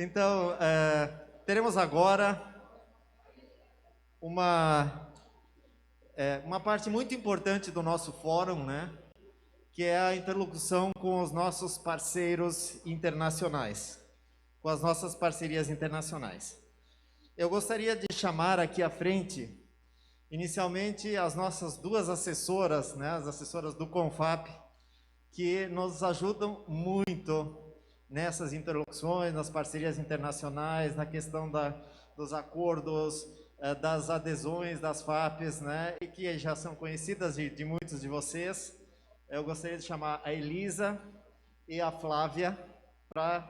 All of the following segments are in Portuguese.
Então, teremos agora uma parte muito importante do nosso fórum, né? Que é a interlocução com os nossos parceiros internacionais, com as nossas parcerias internacionais. Eu gostaria de chamar aqui à frente, inicialmente, as nossas duas assessoras, né? As assessoras do CONFAP, que nos ajudam muito nessas interlocuções, nas parcerias internacionais, na questão dos acordos, das adesões das FAPs, né, e que já são conhecidas de muitos de vocês. Eu gostaria de chamar a Elisa e a Flávia para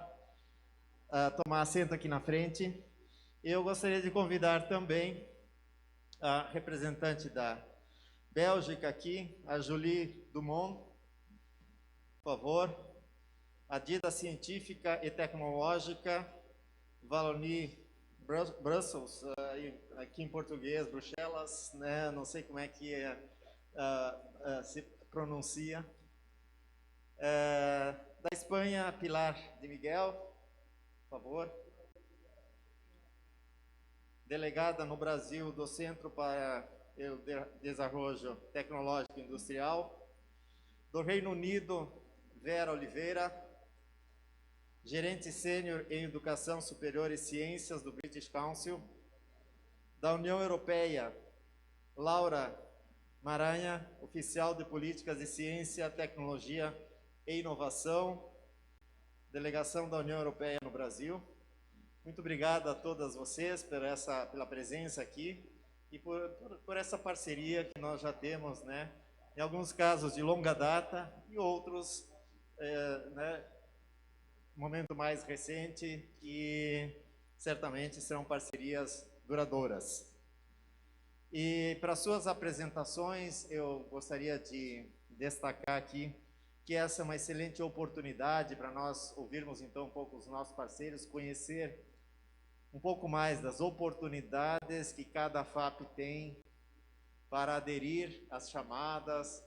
tomar assento aqui na frente. Eu gostaria de convidar também a representante da Bélgica aqui, a Julie Dumont, por favor. A Dida Científica e Tecnológica, Wallonie Brussels, aqui em português, Bruxelas, né? Não sei como é que se pronuncia. Da Espanha, Pilar de Miguel, por favor. Delegada no Brasil do Centro para o Desenvolvimento Tecnológico e Industrial. Do Reino Unido, Vera Oliveira. Gerente sênior em Educação Superior e Ciências do British Council. Da União Europeia, Laura Maranha, oficial de Políticas de Ciência, Tecnologia e Inovação, Delegação da União Europeia no Brasil. Muito obrigado a todas vocês pela presença aqui e por essa parceria que nós já temos, né? Em alguns casos de longa data e outros, né? Momento mais recente e certamente serão parcerias duradouras. E para suas apresentações, eu gostaria de destacar aqui que essa é uma excelente oportunidade para nós ouvirmos então um pouco os nossos parceiros, conhecer um pouco mais das oportunidades que cada FAP tem para aderir às chamadas,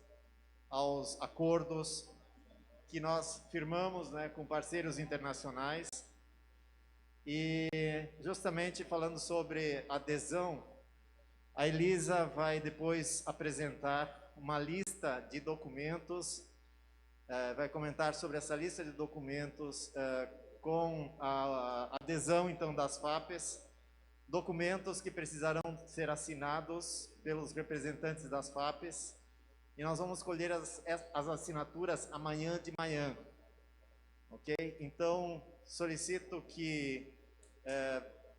aos acordos que nós firmamos, né, com parceiros internacionais. E justamente falando sobre adesão, a Elisa vai depois apresentar uma lista de documentos, vai comentar sobre essa lista de documentos com a adesão então das FAPs, documentos que precisarão ser assinados pelos representantes das FAPs. E nós vamos colher as assinaturas amanhã de manhã, ok? Então, solicito que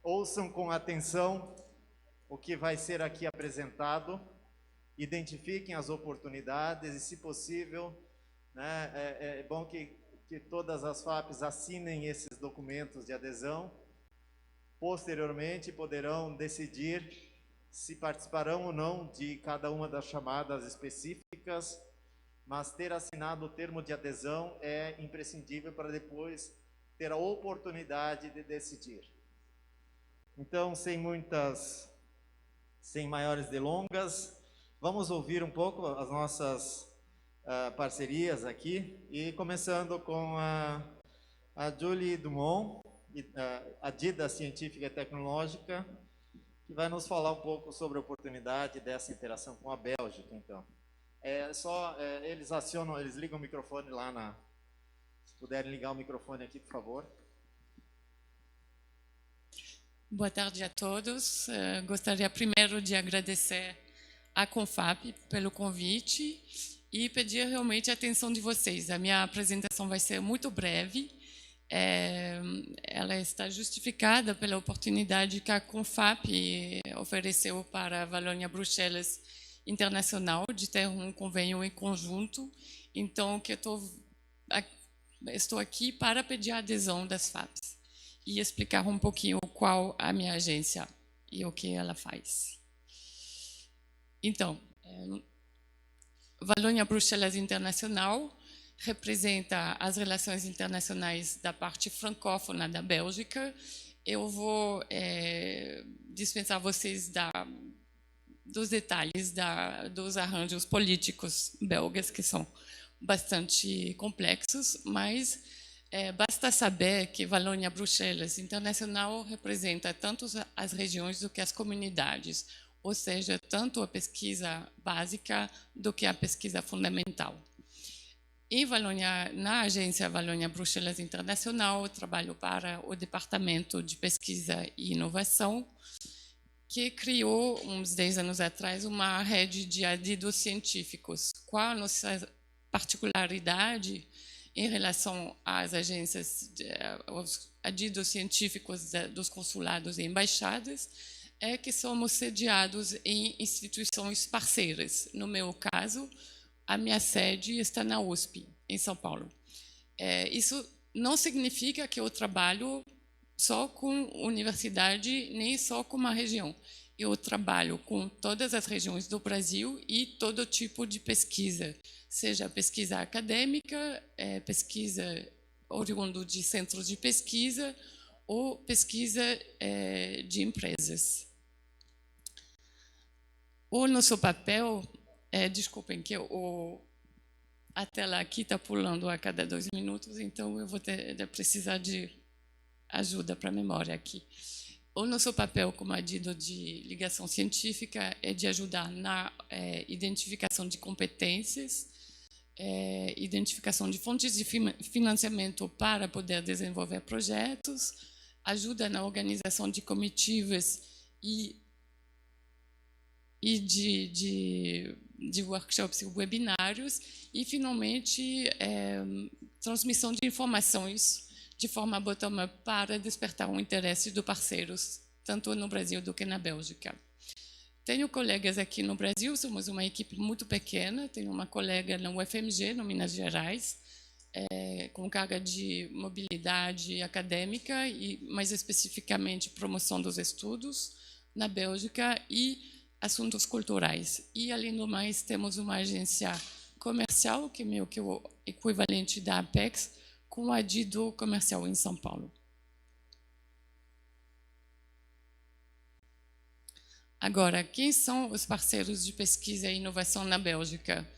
ouçam com atenção o que vai ser aqui apresentado, identifiquem as oportunidades e, se possível, né, é bom que todas as FAPs assinem esses documentos de adesão. Posteriormente, poderão decidir se participarão ou não de cada uma das chamadas específicas, mas ter assinado o termo de adesão é imprescindível para depois ter a oportunidade de decidir. Então, sem maiores delongas, vamos ouvir um pouco as nossas parcerias aqui, e começando com a Julie Dumont, a Dida Científica e Tecnológica, que vai nos falar um pouco sobre a oportunidade dessa interação com a Bélgica, então. Eles ligam o microfone lá se puderem ligar o microfone aqui, por favor. Boa tarde a todos. Gostaria primeiro de agradecer à CONFAP pelo convite e pedir realmente a atenção de vocês. A minha apresentação vai ser muito breve. Ela está justificada pela oportunidade que a CONFAP ofereceu para a Wallonia Bruxelas Internacional de ter um convênio em conjunto. Então, que estou aqui para pedir a adesão das FAPs e explicar um pouquinho qual a minha agência e o que ela faz. Então, Wallonia Bruxelas Internacional representa as relações internacionais da parte francófona da Bélgica. Eu vou dispensar vocês dos detalhes dos arranjos políticos belgas, que são bastante complexos, mas Basta saber que Valônia Bruxelas Internacional representa tanto as regiões do que as comunidades, ou seja, tanto a pesquisa básica do que a pesquisa fundamental. Na agência Valônia Bruxelas Internacional, eu trabalho para o Departamento de Pesquisa e Inovação, que criou, uns 10 anos atrás, uma rede de adidos científicos. Qual a nossa particularidade em relação às agências, aos adidos científicos dos consulados e embaixadas, é que somos sediados em instituições parceiras. No meu caso, a minha sede está na USP, em São Paulo. Isso não significa que eu trabalho só com universidade, nem só com uma região. Eu trabalho com todas as regiões do Brasil e todo tipo de pesquisa, seja pesquisa acadêmica, pesquisa oriundo de centros de pesquisa ou pesquisa de empresas. O nosso papel, desculpem que a tela aqui está pulando a cada 2 minutos, então eu vou precisar de ajuda para a memória aqui. O nosso papel como adido de ligação científica é de ajudar na identificação de competências, identificação de fontes de financiamento para poder desenvolver projetos, ajuda na organização de comitivas e de workshops e webinários, e, finalmente, transmissão de informações de forma bottom-up para despertar o interesse dos parceiros, tanto no Brasil do que na Bélgica. Tenho colegas aqui no Brasil, somos uma equipe muito pequena, tenho uma colega na UFMG, no Minas Gerais, com carga de mobilidade acadêmica, e mais especificamente promoção dos estudos na Bélgica e assuntos culturais. E, além do mais, temos uma agência comercial, que é meio que o equivalente da Apex, com o adido comercial em São Paulo. Agora, quem são os parceiros de pesquisa e inovação na Bélgica?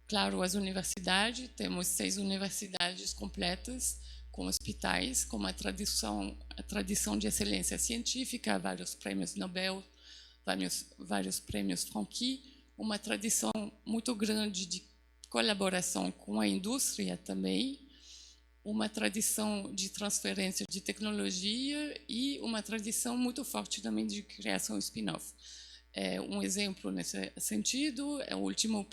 Claro, as universidades, temos 6 universidades completas, com hospitais, com uma tradição de excelência científica, vários prêmios Nobel, vários prêmios Franqui, uma tradição muito grande de colaboração com a indústria também, uma tradição de transferência de tecnologia e uma tradição muito forte também de criação spin-off. Um exemplo nesse sentido é o último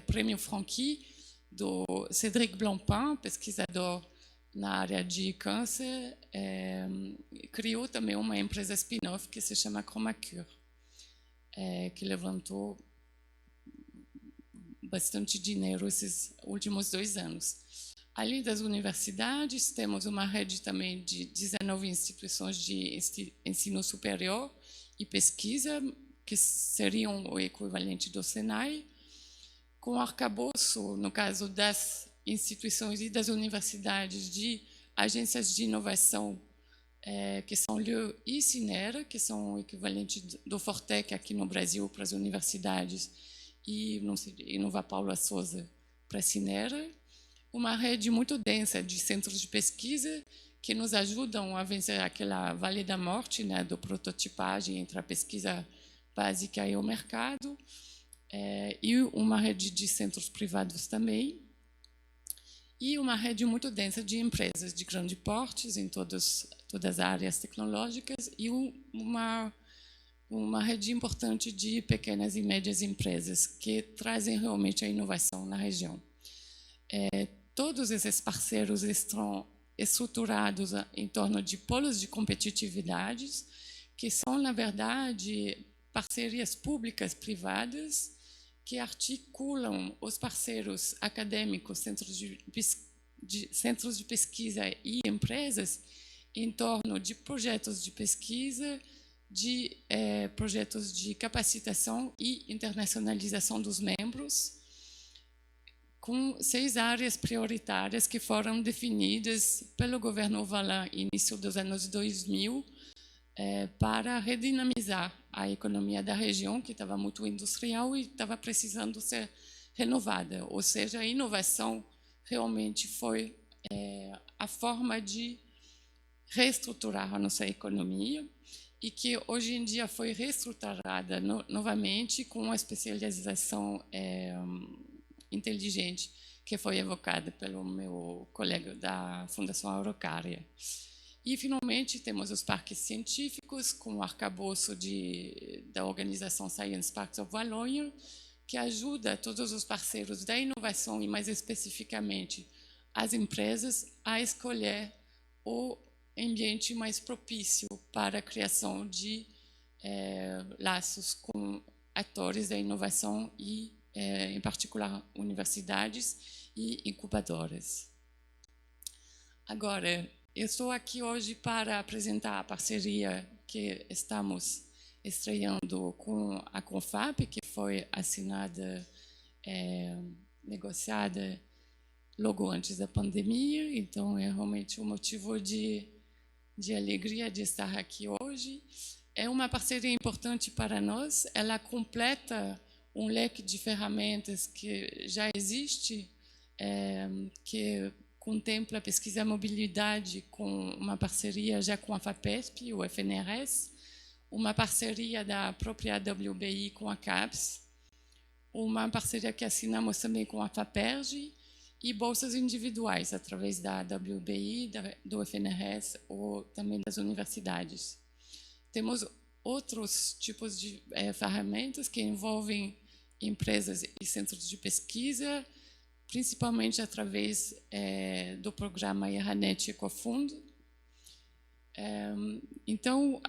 prêmio Franqui do Cédric Blancpain, pesquisador na área de câncer, criou também uma empresa spin-off que se chama Chromacure, que levantou bastante dinheiro esses últimos 2 anos. Além das universidades, temos uma rede também de 19 instituições de ensino superior e pesquisa, que seriam o equivalente do Senai, com arcabouço, no caso das instituições e das universidades, de agências de inovação, que são LIEU e Cinera, que são o equivalente do Fortec aqui no Brasil para as universidades, e Nova Paula Souza para a Cinera. Uma rede muito densa de centros de pesquisa que nos ajudam a vencer aquela vale da morte, né, do prototipagem entre a pesquisa básica e o mercado, e uma rede de centros privados também, e uma rede muito densa de empresas de grande porte em todas as áreas tecnológicas, e uma rede importante de pequenas e médias empresas que trazem realmente a inovação na região. Todos esses parceiros estão estruturados em torno de polos de competitividades, que são, na verdade, parcerias públicas privadas que articulam os parceiros acadêmicos, centros de pesquisa e empresas em torno de projetos de pesquisa, de projetos de capacitação e internacionalização dos membros, com 6 áreas prioritárias que foram definidas pelo governo Hollande início dos anos 2000, para redinamizar a economia da região, que estava muito industrial e estava precisando ser renovada. Ou seja, a inovação realmente foi a forma de reestruturar a nossa economia e que hoje em dia foi reestruturada novamente com a especialização inteligente que foi evocada pelo meu colega da Fundação Araucária. E, finalmente, temos os parques científicos, com o arcabouço da organização Science Parks of Wallonia, que ajuda todos os parceiros da inovação, e mais especificamente as empresas, a escolher o ambiente mais propício para a criação de laços com atores da inovação e, em particular, universidades e incubadoras. Agora, eu estou aqui hoje para apresentar a parceria que estamos estreando com a CONFAP, que foi assinada, negociada logo antes da pandemia. Então, é realmente um motivo de alegria de estar aqui hoje. É uma parceria importante para nós. Ela completa um leque de ferramentas que já existe, que contempla a pesquisa e a mobilidade com uma parceria já com a FAPESP, o FNRS, uma parceria da própria WBI com a CAPES, uma parceria que assinamos também com a FAPERJ e bolsas individuais através da WBI, do FNRS ou também das universidades. Temos outros tipos de ferramentas que envolvem empresas e centros de pesquisa, principalmente através do programa Erranet Ecofundo. Então,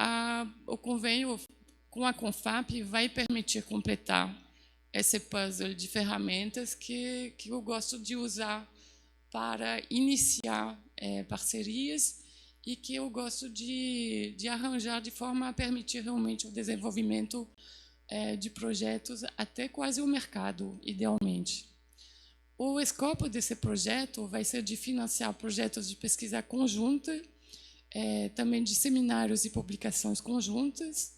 o convênio com a CONFAP vai permitir completar esse puzzle de ferramentas que eu gosto de usar para iniciar parcerias e que eu gosto de arranjar de forma a permitir realmente o desenvolvimento de projetos até quase o mercado, idealmente. O escopo desse projeto vai ser de financiar projetos de pesquisa conjunta, também de seminários e publicações conjuntas,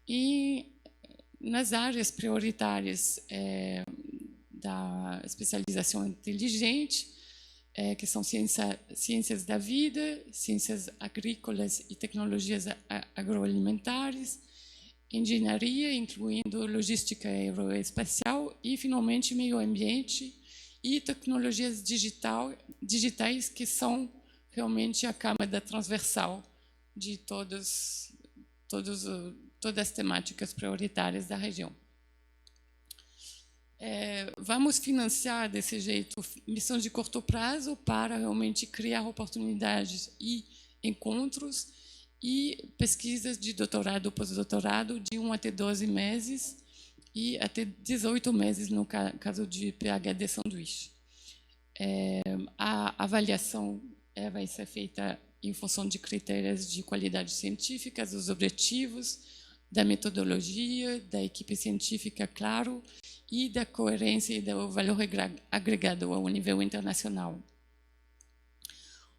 e nas áreas prioritárias da especialização inteligente, que são ciências da vida, ciências agrícolas e tecnologias agroalimentares, engenharia, incluindo logística aeroespacial, e, finalmente, meio ambiente e tecnologias digitais, que são realmente a camada transversal de todas as temáticas prioritárias da região. Vamos financiar, desse jeito, missões de curto prazo para realmente criar oportunidades e encontros, e pesquisas de doutorado ou pós-doutorado de 1 até 12 meses e até 18 meses no caso de PhD sanduíche. A avaliação vai ser feita em função de critérios de qualidade científica, dos objetivos, da metodologia, da equipe científica, claro, e da coerência e do valor agregado ao nível internacional.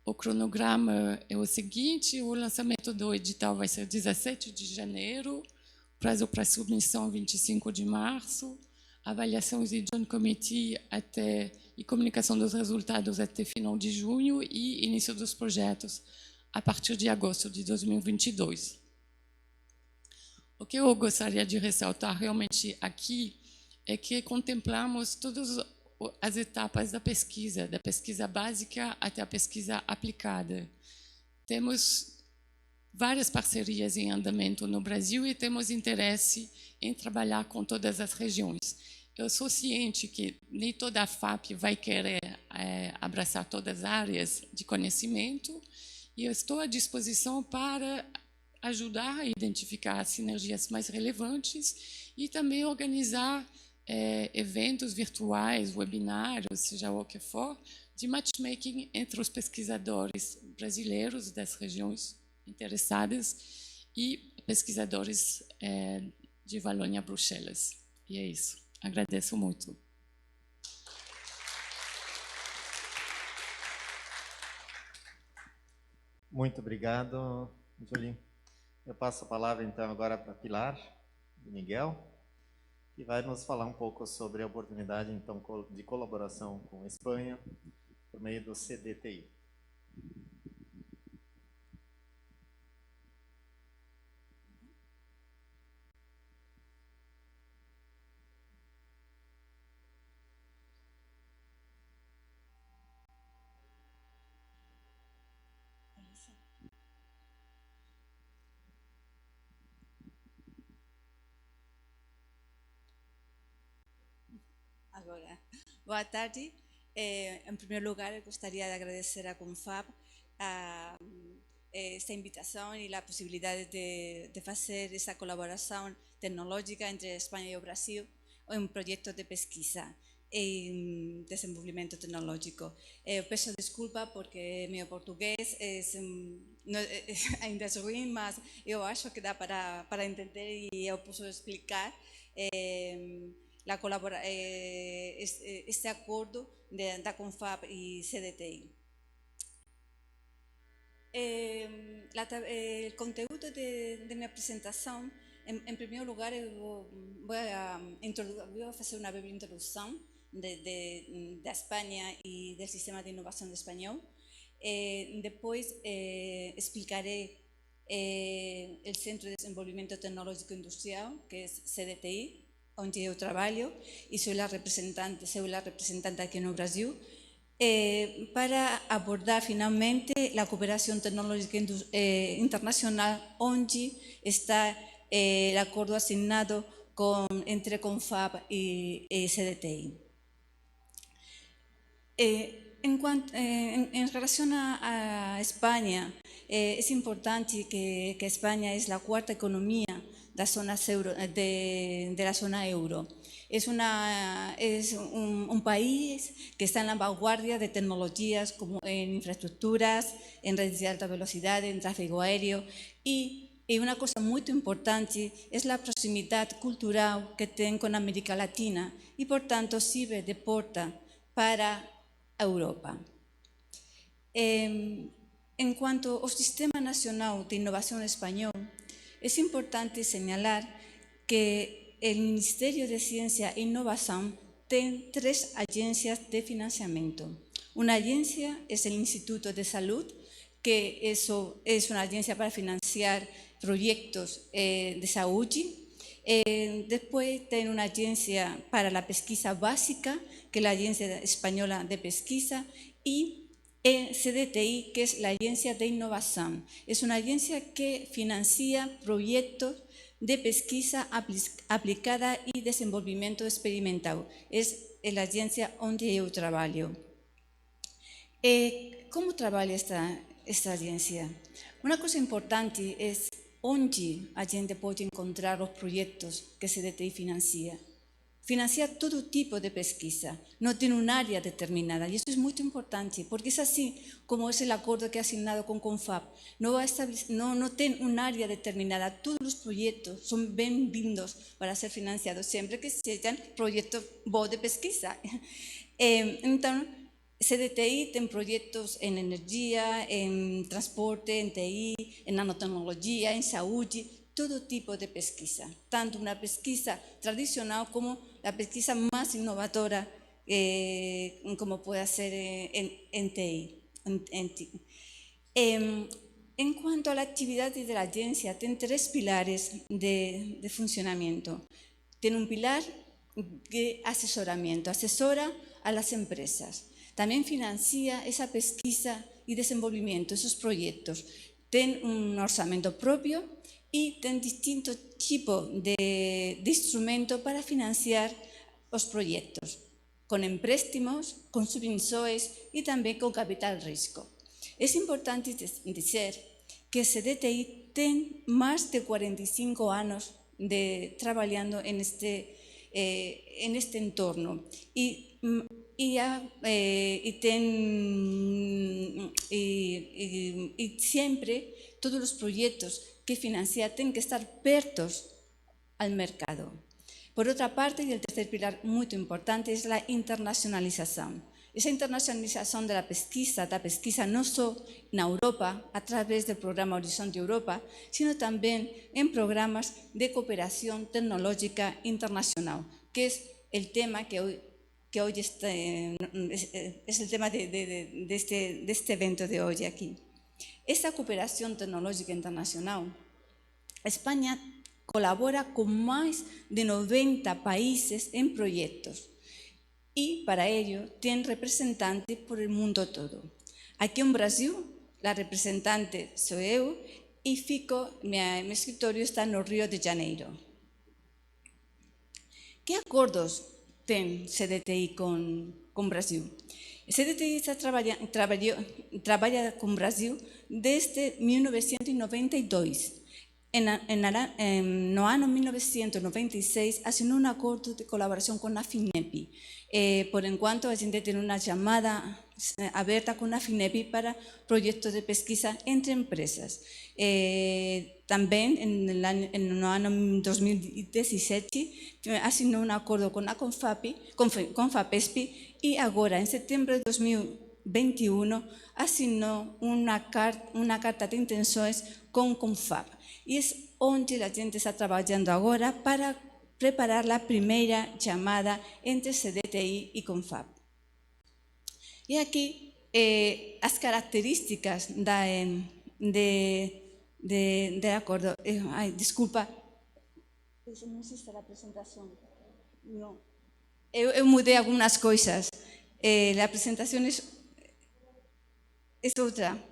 O cronograma é o seguinte: o lançamento do edital vai ser 17 de janeiro, prazo para submissão 25 de março, avaliações de Joint Committee e comunicação dos resultados até final de junho e início dos projetos a partir de agosto de 2022. O que eu gostaria de ressaltar realmente aqui é que contemplamos todas as etapas da pesquisa básica até a pesquisa aplicada. Temos várias parcerias em andamento no Brasil e temos interesse em trabalhar com todas as regiões. Eu sou ciente que nem toda a FAP vai querer abraçar todas as áreas de conhecimento, e eu estou à disposição para ajudar a identificar as sinergias mais relevantes e também organizar eventos virtuais, webinários, seja o que for, de matchmaking entre os pesquisadores brasileiros das regiões interessadas e pesquisadores de Valônia-Bruxelas. E é isso. Agradeço muito. Muito obrigado, Julie. Eu passo a palavra, então, agora para Pilar de Miguel, que vai nos falar um pouco sobre a oportunidade, então, de colaboração com a Espanha por meio do CDTI. Agora, boa tarde. Em primeiro lugar, gostaria de agradecer a Confab esta invitação e a possibilidade de fazer essa colaboração tecnológica entre Espanha e o Brasil em projetos de pesquisa e desenvolvimento tecnológico. Peço desculpa porque meu português ainda é ruim, mas eu acho que dá para entender e eu posso explicar este acordo da Confab e CDTI. El conteúdo de minha apresentação, em primeiro lugar, eu vou fazer uma breve introdução da Espanha e do sistema de inovação espanhol. Depois explicaré o Centro de Desenvolvimento Tecnológico Industrial, que é CDTI, onde eu trabalho e sou a representante aqui no Brasil, para abordar finalmente a cooperação tecnológica internacional, onde está o acordo assinado entre Confab e CDTI. En relación a España, es importante que España es la cuarta economía de la zona euro. Es un país que está en la vanguardia de tecnologías como en infraestructuras, en redes de alta velocidad, en tráfico aéreo y una cosa muy importante es la proximidad cultural que tiene con América Latina y por tanto sirve de porta para Europa. En cuanto ao Sistema Nacional de Innovación Español, es importante señalar que el Ministerio de Ciencia e Innovación tiene 3 agencias de financiamiento. Una agencia es el Instituto de Salud, que eso es una agencia para financiar proyectos de salud. Después tiene una agencia para la pesquisa básica, que es la Agencia Española de Pesquisa, y CDTI, que es la Agencia de Innovación. Es una agencia que financia proyectos de pesquisa aplicada y desenvolvimiento experimental. Es la agencia donde yo trabajo. ¿Cómo trabaja esta agencia? Una cosa importante es onde a gente pode encontrar os projetos que a CDTI financia. Financia todo tipo de pesquisa, no tem uma área determinada, e isso é muito importante, porque é assim como é o acordo que é assinado com Confab. Não tem uma área determinada, todos os projetos são bem-vindos para ser financiados, sempre que sejam projetos bons de pesquisa. Então, CDTI tem projetos em energia, em transporte, em TI, em nanotecnologia, em saúde, todo tipo de pesquisa, tanto uma pesquisa tradicional como a pesquisa mais inovadora, como pode ser em TI. En cuanto a la actividad de la agencia, tiene 3 pilares de funcionamiento. Tiene un pilar de asesoramiento, asesora a las empresas. También financia esa pesquisa y desenvolvimiento, esos proyectos. Tiene un orçamento propio y tiene distintos tipos de instrumentos para financiar los proyectos, con empréstamos, con subvenciones y también con capital riesgo. Es importante decir que CDTI tiene más de 45 años trabajando en este entorno y siempre todos los proyectos que financia tienen que estar pertos al mercado. Por otra parte, y el tercer pilar muy importante, es la internacionalización. Esa internacionalización de la pesquisa no solo en Europa, a través del programa Horizonte Europa, sino también en programas de cooperación tecnológica internacional, que es el tema que hoy que hoy es el tema de este evento de hoy aquí. Esta cooperación tecnológica internacional, España colabora con más de 90 países en proyectos y para ello tiene representantes por el mundo todo. Aquí en Brasil, la representante soy yo y fico, mi escritorio está en el Río de Janeiro. ¿Qué acuerdos tiene CDTI con Brasil? CDTI trabaja con Brasil desde 1992. No año 1996 assinou un acordo de colaboración con la FINEP. Por enquanto, a gente tiene una llamada abierta con la FINEP para proyectos de pesquisa entre empresas. También en el año 2017 assinou un acuerdo con la Confapesp y ahora, en septiembre de 2021, assinou una carta de intenciones con Confap. Y es donde la gente está trabajando ahora para preparar la primera llamada entre CDTI y Confap. Y aquí las características de acuerdo. Disculpa, no existe la presentación. No. Eu mudei algunas cosas. La presentación es otra.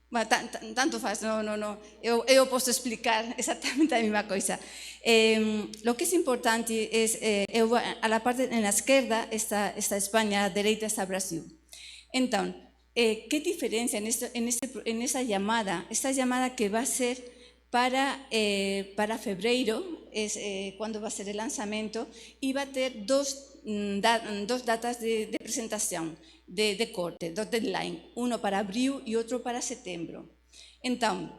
Bueno, tanto faz, no. Eu posso explicar exactamente a mesma coisa. Lo que es importante es, a la parte en la izquierda está España, a la derecha está Brasil. Entonces, ¿qué diferencia en esa llamada? Esta llamada que va a ser para febrero, es cuando va a ser el lanzamiento, y va a tener dos datas de presentación, de corte, dos deadlines, uno para abril y otro para septiembre. Entonces,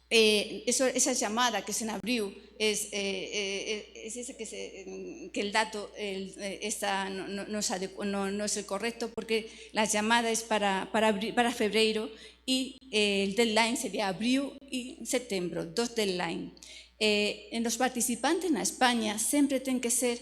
esa llamada que es en abril es ese que el dato no es el correcto, porque la llamada es para febrero y el deadline sería abril y septiembre, dos deadlines. En los participantes en España siempre tiene que ser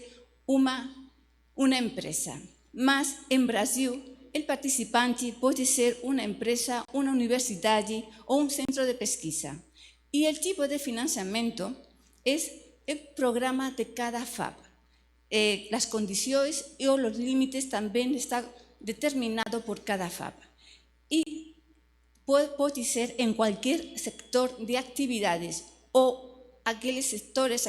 una empresa, más en Brasil el participante puede ser una empresa, una universidad o un centro de pesquisa. Y el tipo de financiamiento es el programa de cada FAP. Las condiciones y los límites también están determinados por cada FAP. Y puede ser en cualquier sector de actividades o aquellos sectores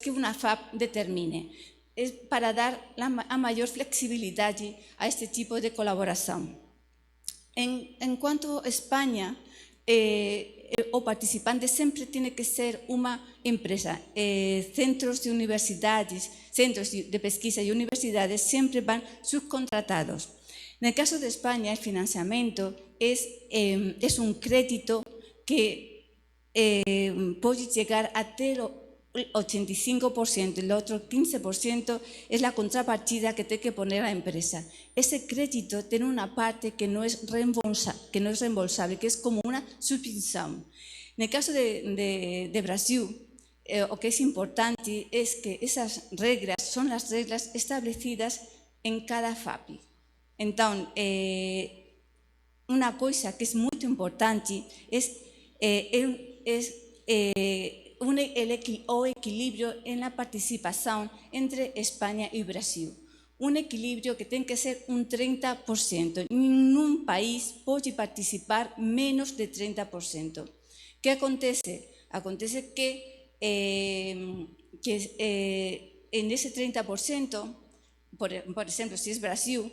que una FAP determine. Es para dar a mayor flexibilidad a este tipo de colaboración. En cuanto a España, o participante siempre tiene que ser una empresa. Centros de universidades, centros de pesquisa y universidades siempre van subcontratados. En el caso de España, el financiamiento es un crédito que puede llegar a el 85%, el otro 15% es la contrapartida que tiene que poner la empresa. Ese crédito tiene una parte que no es reembolsable, que es como una subvención. En el caso de Brasil, lo que es importante es que esas reglas son las reglas establecidas en cada FAPI. Entonces, una cosa que es muy importante es o equilibrio en la participación entre España y Brasil. Un equilibrio que tiene que ser un 30%. Ningún país puede participar menos de 30%. ¿Qué acontece? Acontece que en ese 30%, por ejemplo, si es Brasil,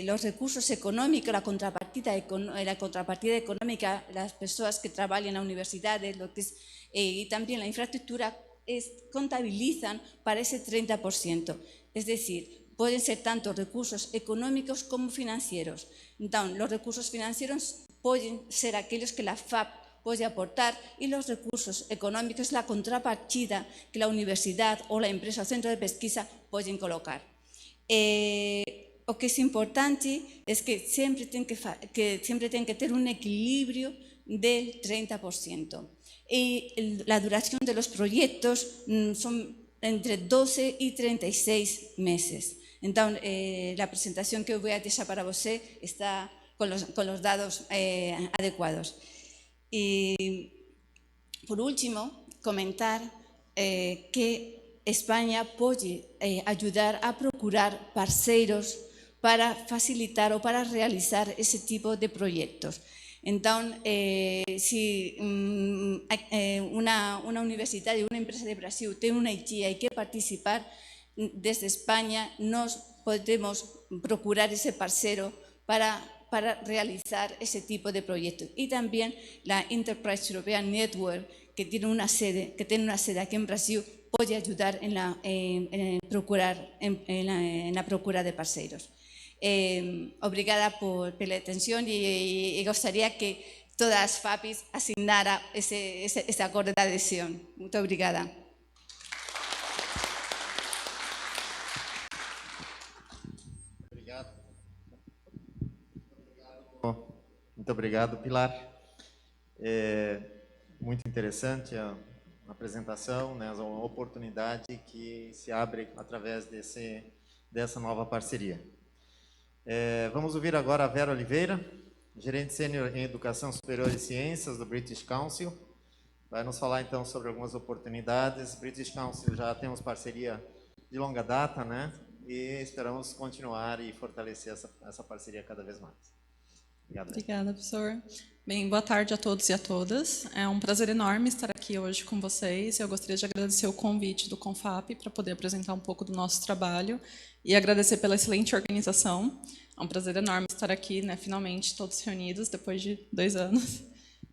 los recursos económicos, la contrapartida económica, las personas que trabajan en la universidad y también la infraestructura contabilizan para ese 30%. Es decir, pueden ser tanto recursos económicos como financieros. Entonces, los recursos financieros pueden ser aquellos que la FAP puede aportar y los recursos económicos, la contrapartida que la universidad o la empresa o centro de pesquisa pueden colocar. Lo que es importante es que siempre tienen que tener un equilibrio del 30%. Y la duración de los proyectos son entre 12 y 36 meses. Entonces, la presentación que voy a deixar para você está con los datos adecuados. Y, por último, comentar que España puede ayudar a procurar parceiros para facilitar o para realizar ese tipo de proyectos. Entonces, si una universidad y una empresa de Brasil tiene una idea y quiere participar, desde España nos podemos procurar ese parcero para realizar ese tipo de proyectos. Y también la Enterprise European Network, que tiene una sede aquí en Brasil, puede ayudar en la procura de parceiros. Obrigada pela atención y gostaria que todas as FAPs asignaran esse acordo de adesão. Muito obrigada. Muito obrigado, Pilar. Muito interessante a apresentação, né, uma oportunidade que se abre através dessa nova parceria. Vamos ouvir agora a Vera Oliveira, gerente sênior em Educação Superior e Ciências do British Council. Vai nos falar então sobre algumas oportunidades. British Council já temos parceria de longa data, né? E esperamos continuar e fortalecer essa parceria cada vez mais. Obrigado. Obrigada, professor. Bem, boa tarde a todos e a todas. É um prazer enorme estar aqui hoje com vocês. Eu gostaria de agradecer o convite do CONFAP para poder apresentar um pouco do nosso trabalho e agradecer pela excelente organização. É um prazer enorme estar aqui, né, finalmente, todos reunidos, depois de 2 anos.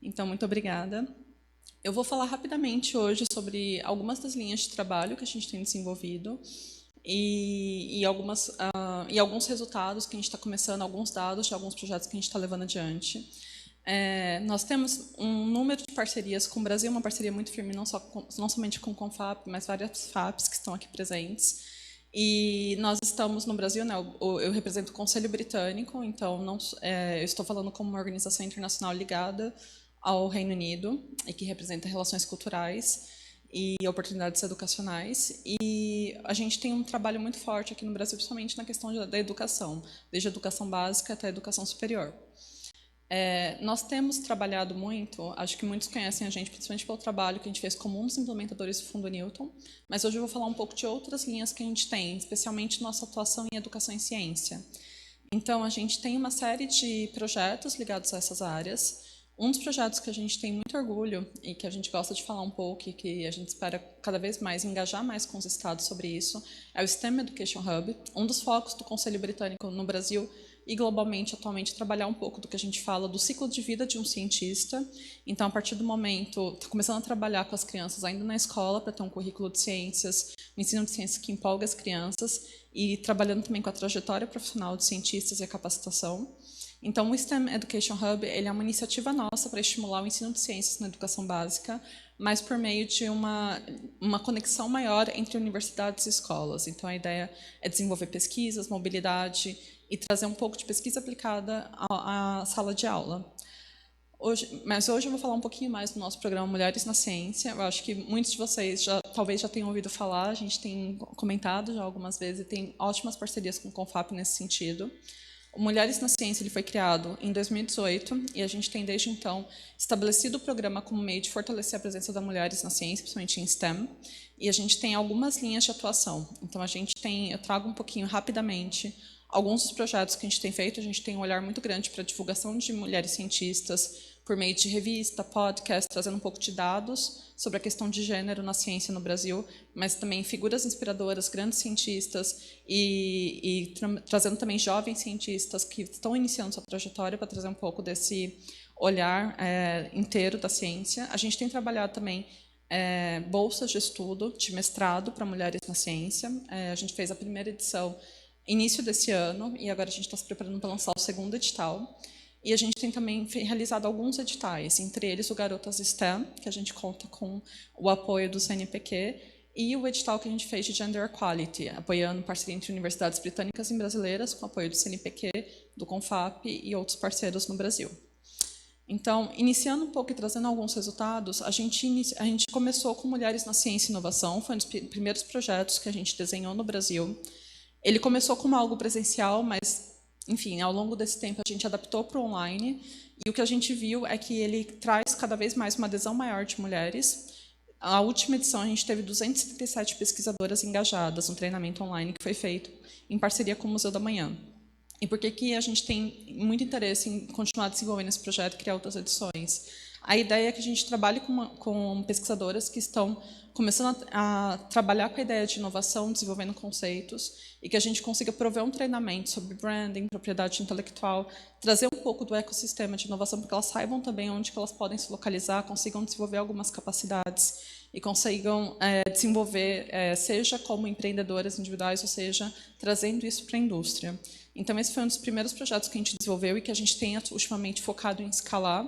Então, muito obrigada. Eu vou falar rapidamente hoje sobre algumas das linhas de trabalho que a gente tem desenvolvido e alguns resultados que a gente está começando, alguns dados de alguns projetos que a gente está levando adiante. Nós temos um número de parcerias com o Brasil, uma parceria muito firme, não somente com o CONFAP, mas várias FAPs que estão aqui presentes. E nós estamos no Brasil, né, eu represento o Conselho Britânico, então eu estou falando como uma organização internacional ligada ao Reino Unido e que representa relações culturais e oportunidades educacionais. E a gente tem um trabalho muito forte aqui no Brasil, principalmente na questão da educação, desde a educação básica até a educação superior. Nós temos trabalhado muito, acho que muitos conhecem a gente, principalmente pelo trabalho que a gente fez como um dos implementadores do Fundo Newton, mas hoje eu vou falar um pouco de outras linhas que a gente tem, especialmente nossa atuação em educação e ciência. Então, a gente tem uma série de projetos ligados a essas áreas. Um dos projetos que a gente tem muito orgulho e que a gente gosta de falar um pouco e que a gente espera cada vez mais engajar mais com os estados sobre isso é o STEM Education Hub. Um dos focos do Conselho Britânico no Brasil e globalmente, atualmente, trabalhar um pouco do que a gente fala do ciclo de vida de um cientista. Então, a partir do momento, está começando a trabalhar com as crianças ainda na escola, para ter um currículo de ciências, um ensino de ciências que empolga as crianças, e trabalhando também com a trajetória profissional de cientistas e a capacitação. Então, o STEM Education Hub ele é uma iniciativa nossa para estimular o ensino de ciências na educação básica, mas por meio de uma conexão maior entre universidades e escolas. Então, a ideia é desenvolver pesquisas, mobilidade e trazer um pouco de pesquisa aplicada à sala de aula. Mas hoje eu vou falar um pouquinho mais do nosso programa Mulheres na Ciência. Eu acho que muitos de vocês talvez já tenham ouvido falar, a gente tem comentado já algumas vezes e tem ótimas parcerias com o CONFAP nesse sentido. O Mulheres na Ciência ele foi criado em 2018 e a gente tem, desde então, estabelecido o programa como meio de fortalecer a presença das mulheres na ciência, principalmente em STEM, e a gente tem algumas linhas de atuação. Então, eu trago um pouquinho rapidamente alguns dos projetos que a gente tem feito. A gente tem um olhar muito grande para a divulgação de mulheres cientistas por meio de revista, podcast, trazendo um pouco de dados sobre a questão de gênero na ciência no Brasil, mas também figuras inspiradoras, grandes cientistas e trazendo também jovens cientistas que estão iniciando sua trajetória para trazer um pouco desse olhar inteiro da ciência. A gente tem trabalhado também bolsas de estudo, de mestrado para mulheres na ciência. A gente fez a primeira edição início desse ano, e agora a gente está se preparando para lançar o segundo edital. E a gente tem também realizado alguns editais, entre eles o Garotas STEM, que a gente conta com o apoio do CNPq, e o edital que a gente fez de Gender Equality, apoiando parceria entre universidades britânicas e brasileiras, com apoio do CNPq, do CONFAP e outros parceiros no Brasil. Então, iniciando um pouco e trazendo alguns resultados, a gente começou com Mulheres na Ciência e Inovação, foi um dos primeiros projetos que a gente desenhou no Brasil. Ele começou como algo presencial, mas, enfim, ao longo desse tempo a gente adaptou para o online, e o que a gente viu é que ele traz cada vez mais uma adesão maior de mulheres. A última edição a gente teve 277 pesquisadoras engajadas no treinamento online que foi feito em parceria com o Museu da Manhã. E por que a gente tem muito interesse em continuar desenvolvendo esse projeto e criar outras edições? A ideia é que a gente trabalhe com pesquisadoras que estão começando a trabalhar com a ideia de inovação, desenvolvendo conceitos, e que a gente consiga prover um treinamento sobre branding, propriedade intelectual, trazer um pouco do ecossistema de inovação, para que elas saibam também onde que elas podem se localizar, consigam desenvolver algumas capacidades e consigam desenvolver, seja como empreendedoras individuais, ou seja, trazendo isso para a indústria. Então, esse foi um dos primeiros projetos que a gente desenvolveu e que a gente tem ultimamente focado em escalar.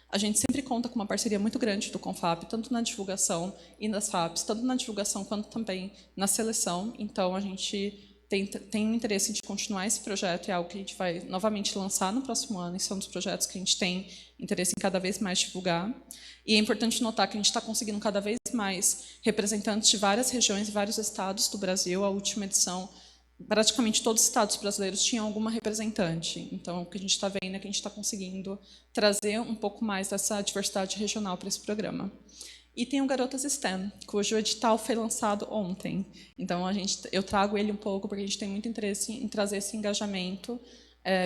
A gente sempre conta com uma parceria muito grande do CONFAP, tanto na divulgação e nas FAPs, tanto na divulgação quanto também na seleção. Então, a gente tem interesse de continuar esse projeto, é algo que a gente vai novamente lançar no próximo ano, e são dos projetos que a gente tem interesse em cada vez mais divulgar. E é importante notar que a gente está conseguindo cada vez mais representantes de várias regiões e vários estados do Brasil. A última edição, praticamente todos os estados brasileiros tinham alguma representante. Então, o que a gente está vendo é que a gente está conseguindo trazer um pouco mais dessa diversidade regional para esse programa. E tem o Garotas STEM, cujo edital foi lançado ontem. Então, eu trago ele um pouco porque a gente tem muito interesse em trazer esse engajamento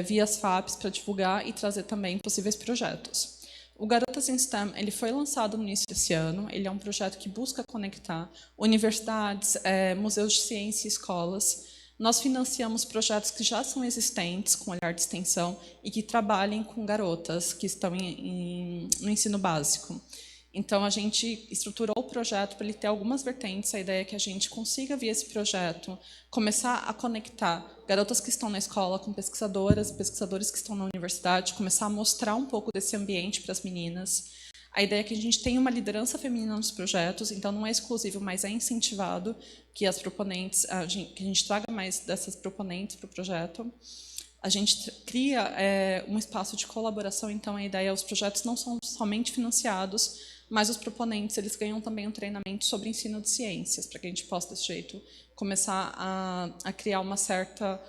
via as FAPs para divulgar e trazer também possíveis projetos. O Garotas em STEM ele foi lançado no início desse ano. Ele é um projeto que busca conectar universidades, museus de ciência e escolas. Nós financiamos projetos que já são existentes, com olhar de extensão, e que trabalhem com garotas que estão no ensino básico. Então, a gente estruturou o projeto para ele ter algumas vertentes. A ideia é que a gente consiga, via esse projeto, começar a conectar garotas que estão na escola com pesquisadoras e pesquisadores que estão na universidade, começar a mostrar um pouco desse ambiente para as meninas. A ideia é que a gente tenha uma liderança feminina nos projetos, então não é exclusivo, mas é incentivado que as proponentes, que a gente traga mais dessas proponentes para o projeto. A gente cria um espaço de colaboração, então a ideia é os projetos não são somente financiados, mas os proponentes eles ganham também um treinamento sobre ensino de ciências, para que a gente possa, desse jeito, começar a criar uma certa...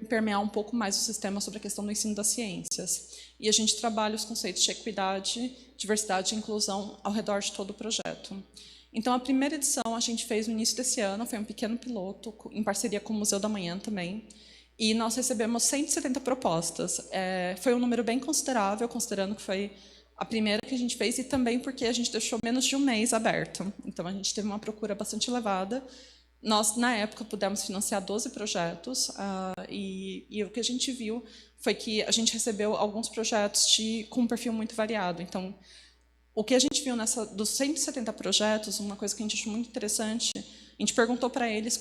permear um pouco mais o sistema sobre a questão do ensino das ciências. E a gente trabalha os conceitos de equidade, diversidade e inclusão ao redor de todo o projeto. Então, a primeira edição a gente fez no início desse ano, foi um pequeno piloto, em parceria com o Museu da Manhã também, e nós recebemos 170 propostas. Foi um número bem considerável, considerando que foi a primeira que a gente fez, e também porque a gente deixou menos de um mês aberto. Então, a gente teve uma procura bastante elevada. Nós, na época, pudemos financiar 12 projetos, e o que a gente viu foi que a gente recebeu alguns projetos com um perfil muito variado. Então, o que a gente viu dos 170 projetos, uma coisa que a gente achou muito interessante, a gente perguntou para eles,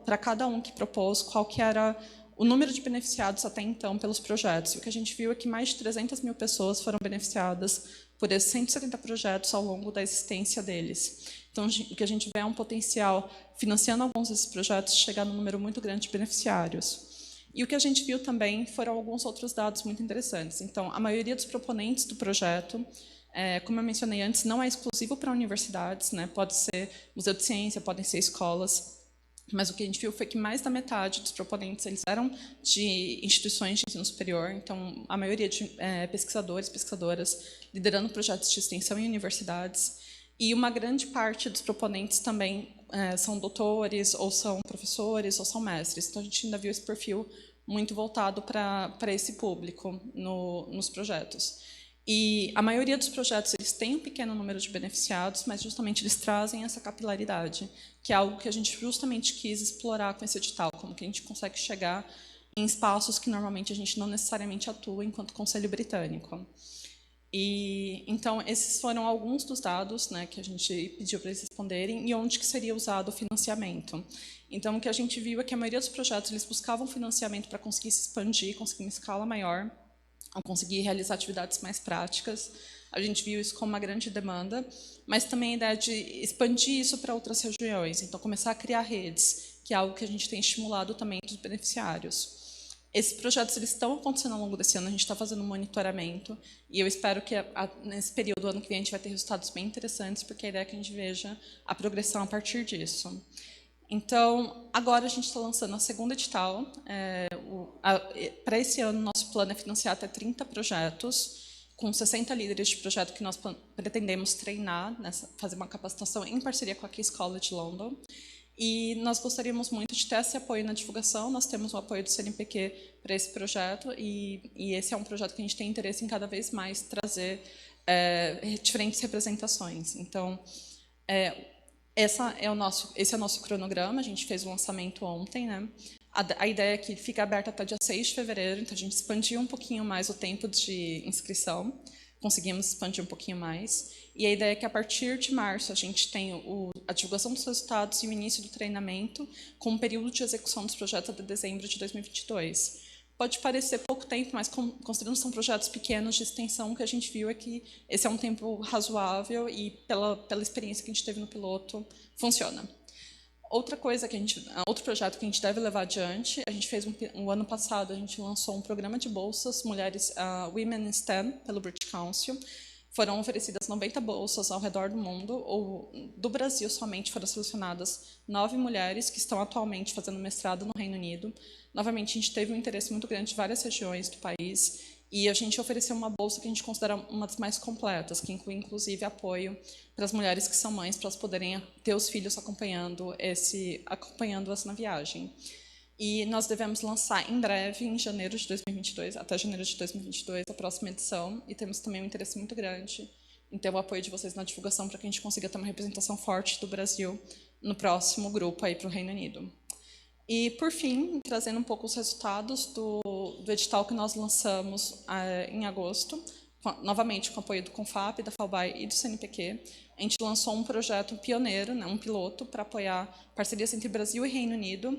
para cada um que propôs, qual que era o número de beneficiados até então pelos projetos. E o que a gente viu é que mais de 300 mil pessoas foram beneficiadas por esses 170 projetos ao longo da existência deles. Então, o que a gente vê é um potencial, financiando alguns desses projetos, chegar num número muito grande de beneficiários. E o que a gente viu também foram alguns outros dados muito interessantes. Então, a maioria dos proponentes do projeto, como eu mencionei antes, não é exclusivo para universidades, né? Pode ser museu de ciência, podem ser escolas, mas o que a gente viu foi que mais da metade dos proponentes eles eram de instituições de ensino superior, então a maioria de pesquisadores, pesquisadoras, liderando projetos de extensão em universidades, e uma grande parte dos proponentes também são doutores, ou são professores, ou são mestres. Então, a gente ainda viu esse perfil muito voltado para esse público nos projetos. E a maioria dos projetos eles têm um pequeno número de beneficiados, mas justamente eles trazem essa capilaridade, que é algo que a gente justamente quis explorar com esse edital, como que a gente consegue chegar em espaços que normalmente a gente não necessariamente atua enquanto Conselho Britânico. E então esses foram alguns dos dados, né, que a gente pediu para eles responderem e onde que seria usado o financiamento. Então o que a gente viu é que a maioria dos projetos eles buscavam financiamento para conseguir se expandir, conseguir uma escala maior, ou conseguir realizar atividades mais práticas. A gente viu isso como uma grande demanda, mas também a ideia de expandir isso para outras regiões, então começar a criar redes, que é algo que a gente tem estimulado também dos beneficiários. Esses projetos eles estão acontecendo ao longo desse ano, a gente está fazendo um monitoramento, e eu espero que nesse período, ano que vem, a gente vai ter resultados bem interessantes, porque a ideia é que a gente veja a progressão a partir disso. Então, agora a gente está lançando a segunda edital. Para esse ano, nosso plano é financiar até 30 projetos, com 60 líderes de projeto que nós pretendemos treinar, fazer uma capacitação em parceria com a Case College London. E nós gostaríamos muito de ter esse apoio na divulgação. Nós temos o apoio do CNPq para esse projeto, e esse é um projeto que a gente tem interesse em cada vez mais trazer diferentes representações. Então, esse é o nosso cronograma. A gente fez o lançamento ontem, né? A ideia é que fica aberta até dia 6 de fevereiro, então a gente expandiu um pouquinho mais o tempo de inscrição, conseguimos expandir um pouquinho mais, e a ideia é que a partir de março a gente tenha a divulgação dos resultados e o início do treinamento, com um período de execução dos projetos até dezembro de 2022. Pode parecer pouco tempo, mas considerando que são projetos pequenos de extensão, o que a gente viu é que esse é um tempo razoável e, pela experiência que a gente teve no piloto, funciona. Outro projeto que a gente deve levar adiante, a gente fez um ano passado, a gente lançou um programa de bolsas mulheres Women in STEM pelo British Council. Foram oferecidas 90 bolsas ao redor do mundo, ou do Brasil somente foram selecionadas 9 mulheres que estão atualmente fazendo mestrado no Reino Unido. Novamente, a gente teve um interesse muito grande de várias regiões do país, e a gente ofereceu uma bolsa que a gente considera uma das mais completas, que inclui, inclusive, apoio para as mulheres que são mães, para elas poderem ter os filhos acompanhando-as na viagem. E nós devemos lançar em breve, em janeiro de 2022, até janeiro de 2022, a próxima edição, e temos também um interesse muito grande em ter o apoio de vocês na divulgação para que a gente consiga ter uma representação forte do Brasil no próximo grupo aí para o Reino Unido. E, por fim, trazendo um pouco os resultados do edital que nós lançamos em agosto, novamente com o apoio do CONFAP, da FALBAI e do CNPq, a gente lançou um projeto pioneiro, né, um piloto, para apoiar parcerias entre Brasil e Reino Unido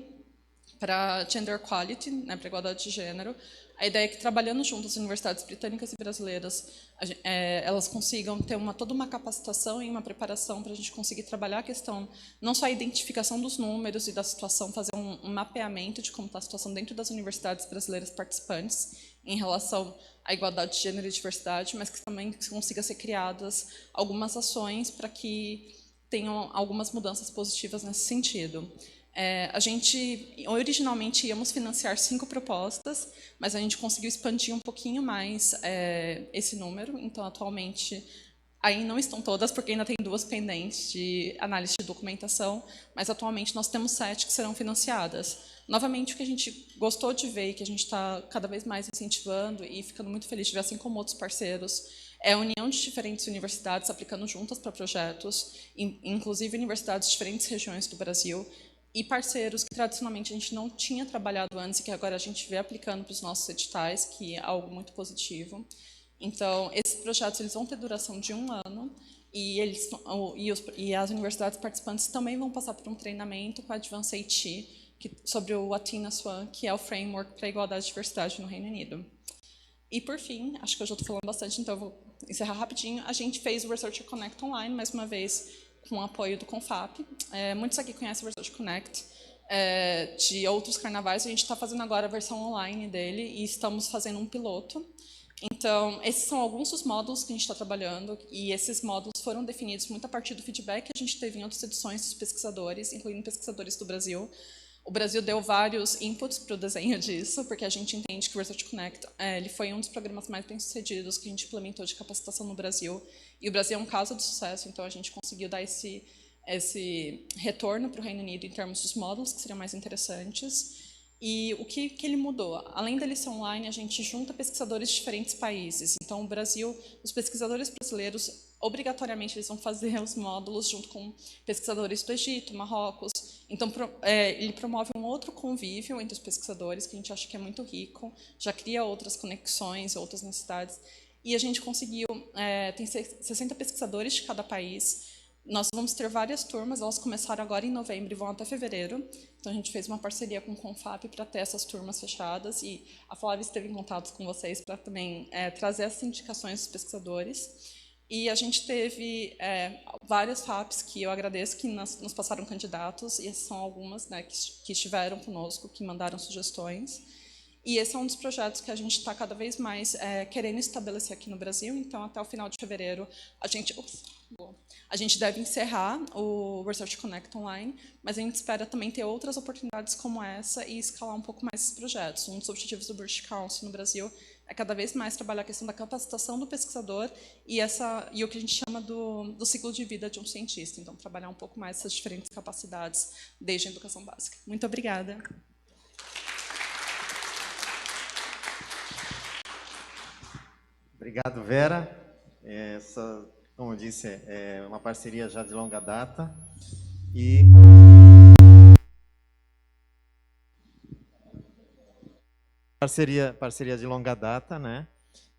para gender equality, né, para igualdade de gênero. A ideia é que, trabalhando junto as universidades britânicas e brasileiras, elas consigam ter toda uma capacitação e uma preparação para a gente conseguir trabalhar a questão, não só a identificação dos números e da situação, fazer um mapeamento de como está a situação dentro das universidades brasileiras participantes em relação à igualdade de gênero e diversidade, mas que também consiga ser criadas algumas ações para que tenham algumas mudanças positivas nesse sentido. A gente, originalmente, íamos financiar 5 propostas, mas a gente conseguiu expandir um pouquinho mais esse número. Então, atualmente, aí não estão todas, porque ainda tem 2 pendentes de análise de documentação, mas atualmente nós temos 7 que serão financiadas. Novamente, o que a gente gostou de ver e que a gente está cada vez mais incentivando e ficando muito feliz de ver, assim como outros parceiros, é a união de diferentes universidades aplicando juntas para projetos, inclusive universidades de diferentes regiões do Brasil, e parceiros que tradicionalmente a gente não tinha trabalhado antes e que agora a gente vê aplicando para os nossos editais, que é algo muito positivo. Então, esses projetos eles vão ter duração de 1 ano, e as universidades participantes também vão passar por um treinamento com a Advance AT, sobre o Athena Swan, que é o framework para a igualdade e diversidade no Reino Unido. E, por fim, acho que eu já estou falando bastante, então eu vou encerrar rapidinho. A gente fez o Researcher Connect Online, mais uma vez, com o apoio do CONFAP. Muitos aqui conhecem o Research Connect de outros carnavais. A gente está fazendo agora a versão online dele e estamos fazendo um piloto. Então, esses são alguns dos módulos que a gente está trabalhando, e esses módulos foram definidos muito a partir do feedback que a gente teve em outras edições dos pesquisadores, incluindo pesquisadores do Brasil. O Brasil deu vários inputs para o desenho disso, porque a gente entende que o Research Connect ele foi um dos programas mais bem-sucedidos que a gente implementou de capacitação no Brasil. E o Brasil é um caso de sucesso, então a gente conseguiu dar esse retorno para o Reino Unido em termos dos módulos, que seriam mais interessantes. E o que ele mudou? Além dele ser online, a gente junta pesquisadores de diferentes países. Então, o Brasil, os pesquisadores brasileiros, obrigatoriamente, eles vão fazer os módulos junto com pesquisadores do Egito, Marrocos. Então, ele promove um outro convívio entre os pesquisadores, que a gente acha que é muito rico, já cria outras conexões, outras necessidades. E a gente conseguiu, tem 60 pesquisadores de cada país. Nós vamos ter várias turmas, elas começaram agora em novembro e vão até fevereiro. Então, a gente fez uma parceria com o CONFAP para ter essas turmas fechadas, e a Flávia esteve em contato com vocês para também trazer essas indicações dos pesquisadores. E a gente teve várias FAPs que eu agradeço que nos passaram candidatos, e essas são algumas, né, que estiveram conosco, que mandaram sugestões. E esse é um dos projetos que a gente está cada vez mais querendo estabelecer aqui no Brasil. Então, até o final de fevereiro, a gente deve encerrar o Research Connect Online, mas a gente espera também ter outras oportunidades como essa e escalar um pouco mais esses projetos. Um dos objetivos do British Council no Brasil é cada vez mais trabalhar a questão da capacitação do pesquisador e o que a gente chama do ciclo de vida de um cientista. Então, trabalhar um pouco mais essas diferentes capacidades desde a educação básica. Muito obrigada. Obrigado, Vera. Essa, como eu disse, é uma parceria já de longa data. E parceria de longa data, né?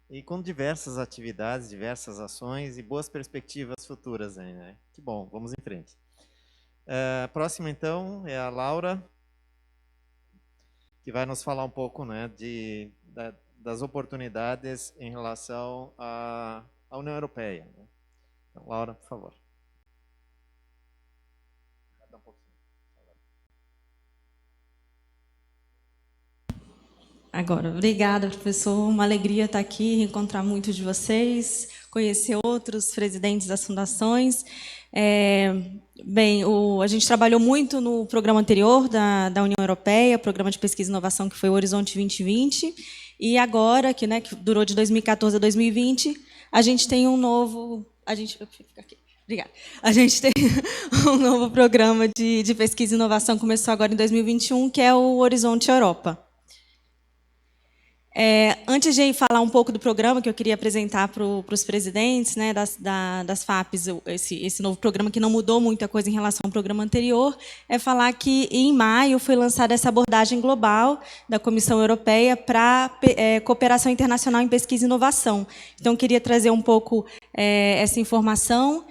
E com diversas atividades, diversas ações e boas perspectivas futuras aí, né? Que bom, vamos em frente. A próxima, então, é a Laura, que vai nos falar um pouco, né, das oportunidades em relação à União Europeia. Então, Laura, por favor. Agora, obrigada, professor. Uma alegria estar aqui, reencontrar muitos de vocês, conhecer outros presidentes das fundações. Bem, a gente trabalhou muito no programa anterior da União Europeia, programa de pesquisa e inovação, que foi o Horizonte 2020, e agora, que durou de 2014 a 2020, a gente tem um novo... Obrigada. A gente tem um novo programa de pesquisa e inovação, começou agora em 2021, que é o Horizonte Europa. Antes de falar um pouco do programa, que eu queria apresentar para os presidentes, né, das FAPs, esse novo programa que não mudou muita coisa em relação ao programa anterior, é falar que, em maio, foi lançada essa abordagem global da Comissão Europeia para cooperação internacional em pesquisa e inovação. Então, eu queria trazer um pouco essa informação,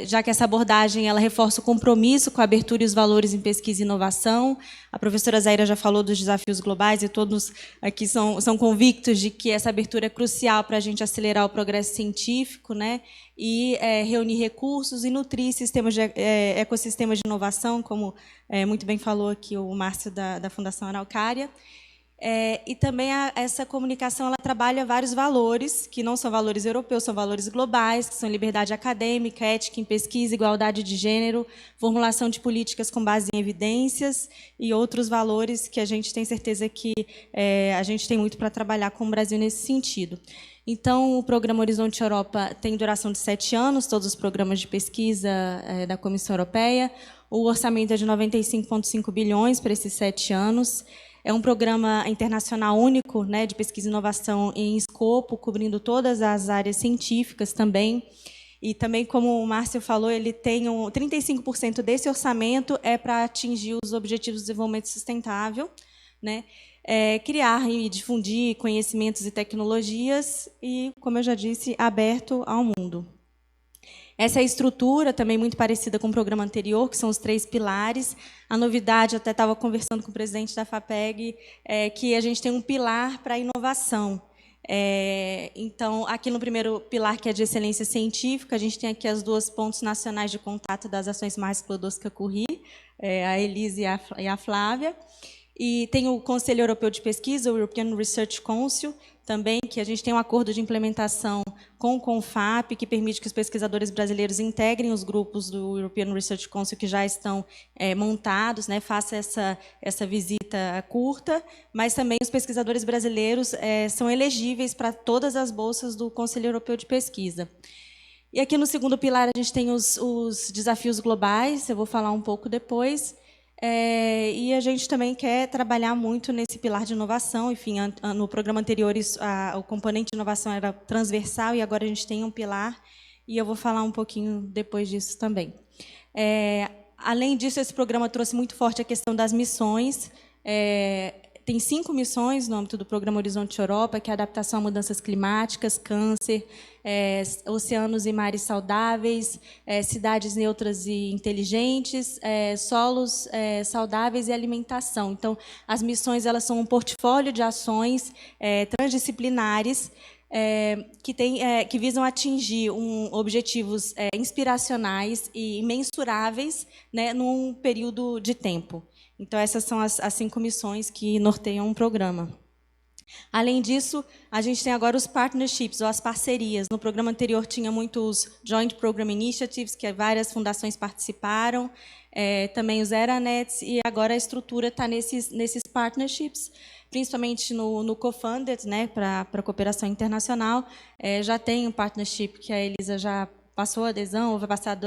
já que essa abordagem ela reforça o compromisso com a abertura e os valores em pesquisa e inovação. A professora Zaira já falou dos desafios globais e todos aqui são convictos de que essa abertura é crucial para a gente acelerar o progresso científico, né, e reunir recursos e nutrir ecossistemas de inovação, como muito bem falou aqui o Márcio da Fundação Araucária. E também essa comunicação ela trabalha vários valores, que não são valores europeus, são valores globais, que são liberdade acadêmica, ética em pesquisa, igualdade de gênero, formulação de políticas com base em evidências e outros valores que a gente tem certeza que a gente tem muito para trabalhar com o Brasil nesse sentido. Então, o programa Horizonte Europa tem duração de 7 anos, todos os programas de pesquisa da Comissão Europeia. O orçamento é de 95,5 bilhões para esses 7 anos. É um programa internacional único, né, de pesquisa e inovação em escopo, cobrindo todas as áreas científicas também. E também, como o Márcio falou, ele tem 35% desse orçamento para atingir os Objetivos de Desenvolvimento Sustentável, né, criar e difundir conhecimentos e tecnologias e, como eu já disse, aberto ao mundo. Essa é a estrutura, também muito parecida com o programa anterior, que são os 3 pilares. A novidade, eu até estava conversando com o presidente da FAPEG, que a gente tem um pilar para a inovação. Então, aqui no primeiro pilar, que é de excelência científica, a gente tem aqui as 2 pontos nacionais de contato das ações mais Sklodowska Curie, a Elise e a Flávia. E tem o Conselho Europeu de Pesquisa, o European Research Council, também, que a gente tem um acordo de implementação com o CONFAP, que permite que os pesquisadores brasileiros integrem os grupos do European Research Council que já estão montados, né, faça essa visita curta, mas também os pesquisadores brasileiros são elegíveis para todas as bolsas do Conselho Europeu de Pesquisa. E aqui no segundo pilar a gente tem os desafios globais, eu vou falar um pouco depois. E a gente também quer trabalhar muito nesse pilar de inovação. Enfim, no programa anterior o componente de inovação era transversal e agora a gente tem um pilar e eu vou falar um pouquinho depois disso também. Além disso, esse programa trouxe muito forte a questão das missões. Tem 5 missões no âmbito do programa Horizonte Europa, que é adaptação a mudanças climáticas, câncer, oceanos e mares saudáveis, cidades neutras e inteligentes, solos saudáveis e alimentação. Então, as missões elas são um portfólio de ações transdisciplinares que visam atingir objetivos inspiracionais e mensuráveis, né, num período de tempo. Então, essas são as 5 missões que norteiam o programa. Além disso, a gente tem agora os partnerships, ou as parcerias. No programa anterior tinha muitos Joint Program Initiatives, que várias fundações participaram, também os ERANETs, e agora a estrutura está nesses partnerships, principalmente no Co-Funded, né, para a cooperação internacional. Já tem um partnership que a Elisa já passou a adesão, vai passar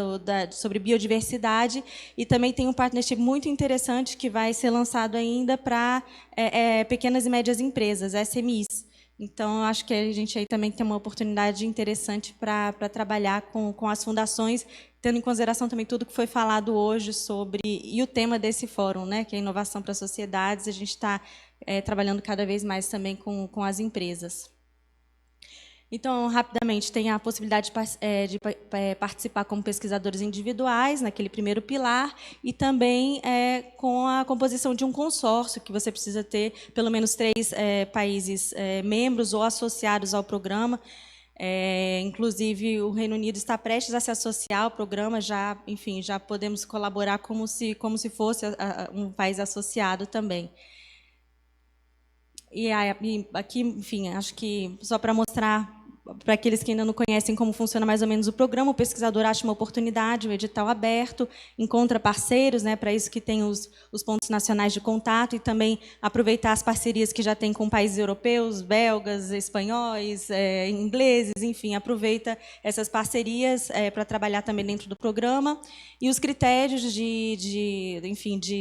sobre biodiversidade, e também tem um partnership muito interessante que vai ser lançado ainda para pequenas e médias empresas, SMEs. Então, acho que a gente aí também tem uma oportunidade interessante para trabalhar com as fundações, tendo em consideração também tudo que foi falado hoje sobre, e o tema desse fórum, né, que é inovação para sociedades, a gente está trabalhando cada vez mais também com as empresas. Então, rapidamente, tem a possibilidade de participar como pesquisadores individuais, naquele primeiro pilar, e também com a composição de um consórcio, que você precisa ter pelo menos 3 países membros ou associados ao programa. Inclusive, o Reino Unido está prestes a se associar ao programa, enfim, já podemos colaborar como se fosse um país associado também. E aqui, enfim, acho que só para mostrar para aqueles que ainda não conhecem como funciona mais ou menos o programa, o pesquisador acha uma oportunidade, o edital aberto, encontra parceiros, né, para isso que tem os pontos nacionais de contato, e também aproveitar as parcerias que já tem com países europeus, belgas, espanhóis, ingleses, enfim, aproveita essas parcerias para trabalhar também dentro do programa. E os critérios de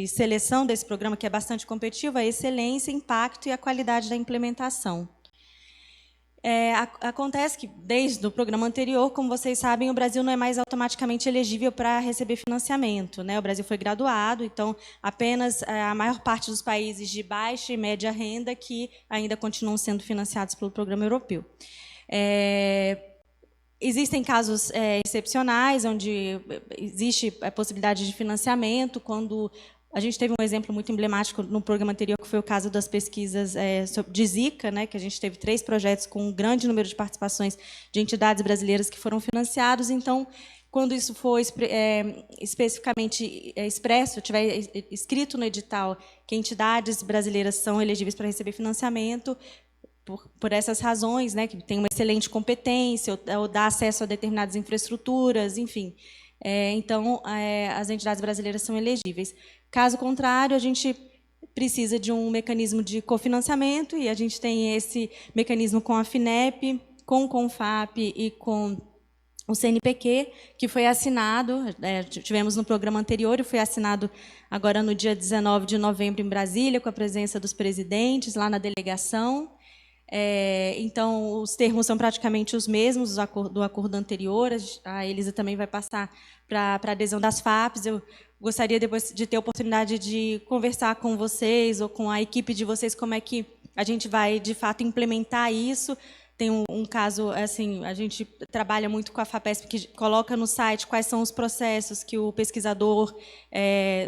seleção desse programa, que é bastante competitivo, a excelência, impacto e a qualidade da implementação. Acontece que, desde o programa anterior, como vocês sabem, o Brasil não é mais automaticamente elegível para receber financiamento, né? O Brasil foi graduado, então apenas a maior parte dos países de baixa e média renda que ainda continuam sendo financiados pelo programa europeu. Existem casos excepcionais, onde existe a possibilidade de financiamento, quando a gente teve um exemplo muito emblemático no programa anterior, que foi o caso das pesquisas de Zika, né, que a gente teve 3 projetos com um grande número de participações de entidades brasileiras que foram financiados. Então, quando isso for especificamente expresso, tiver escrito no edital que entidades brasileiras são elegíveis para receber financiamento, por essas razões, né, que tem uma excelente competência, ou dá acesso a determinadas infraestruturas, enfim. Então, as entidades brasileiras são elegíveis. Caso contrário, a gente precisa de um mecanismo de cofinanciamento, e a gente tem esse mecanismo com a FINEP, com o CONFAP e com o CNPq, que foi assinado, tivemos no programa anterior, e foi assinado agora no dia 19 de novembro em Brasília, com a presença dos presidentes lá na delegação. Então, os termos são praticamente os mesmos do acordo anterior. A Elisa também vai passar para a adesão das FAPs. Eu gostaria depois de ter a oportunidade de conversar com vocês ou com a equipe de vocês como é que a gente vai, de fato, implementar isso. Tem um caso, assim, a gente trabalha muito com a FAPESP, que coloca no site quais são os processos que o pesquisador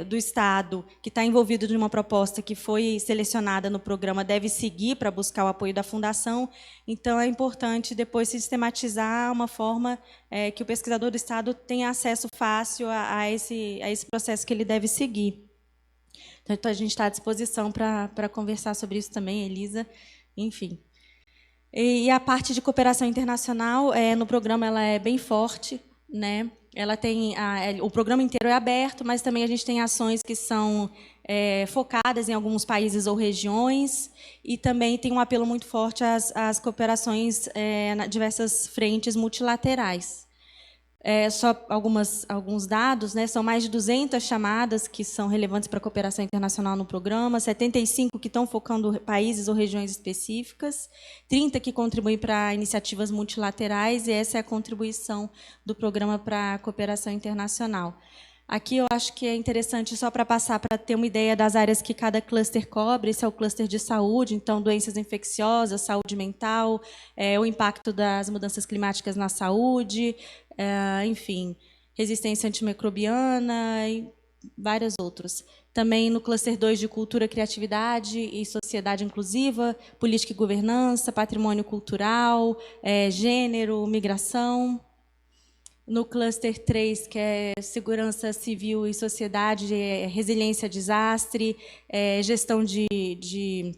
do Estado, que está envolvido em uma proposta que foi selecionada no programa, deve seguir para buscar o apoio da Fundação. Então, é importante depois sistematizar uma forma que o pesquisador do Estado tenha acesso fácil a esse processo que ele deve seguir. Então, a gente está à disposição para conversar sobre isso também, Elisa, enfim. E a parte de cooperação internacional, no programa, ela é bem forte, né? Ela tem o programa inteiro é aberto, mas também a gente tem ações que são focadas em alguns países ou regiões, e também tem um apelo muito forte às cooperações em diversas frentes multilaterais. Só alguns dados, né? São mais de 200 chamadas que são relevantes para a cooperação internacional no programa, 75 que estão focando países ou regiões específicas, 30 que contribuem para iniciativas multilaterais, e essa é a contribuição do programa para a cooperação internacional. Aqui eu acho que é interessante, só para passar, para ter uma ideia das áreas que cada cluster cobre. Esse é o cluster de saúde, então doenças infecciosas, saúde mental, o impacto das mudanças climáticas na saúde, enfim, resistência antimicrobiana e vários outros. Também no cluster 2 de cultura, criatividade e sociedade inclusiva, política e governança, patrimônio cultural, gênero, migração. No cluster 3, que é segurança civil e sociedade, resiliência a desastre, gestão de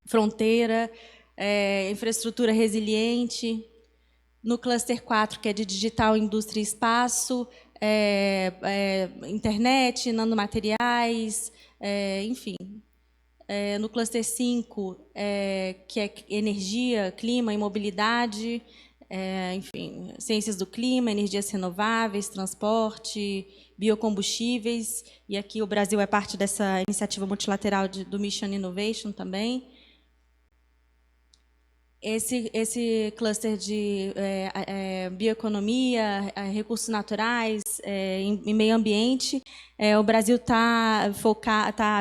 fronteira, infraestrutura resiliente. No cluster 4, que é de digital, indústria e espaço, internet, nanomateriais, enfim. No cluster 5, que é energia, clima e mobilidade, enfim, ciências do clima, energias renováveis, transporte, biocombustíveis, e aqui o Brasil é parte dessa iniciativa multilateral do Mission Innovation também. Esse cluster de bioeconomia, recursos naturais e meio ambiente, o Brasil está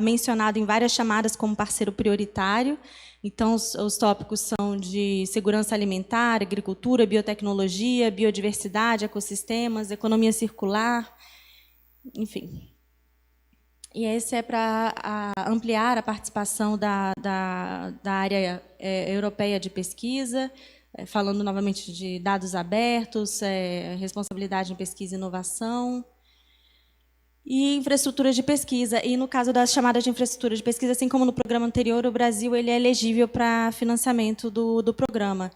mencionado em várias chamadas como parceiro prioritário. Então, os tópicos são de segurança alimentar, agricultura, biotecnologia, biodiversidade, ecossistemas, economia circular, enfim. E esse é para ampliar a participação da área europeia de pesquisa, falando novamente de dados abertos, responsabilidade em pesquisa e inovação, e infraestrutura de pesquisa. E, no caso das chamadas de infraestrutura de pesquisa, assim como no programa anterior, o Brasil ele é elegível para financiamento do programa.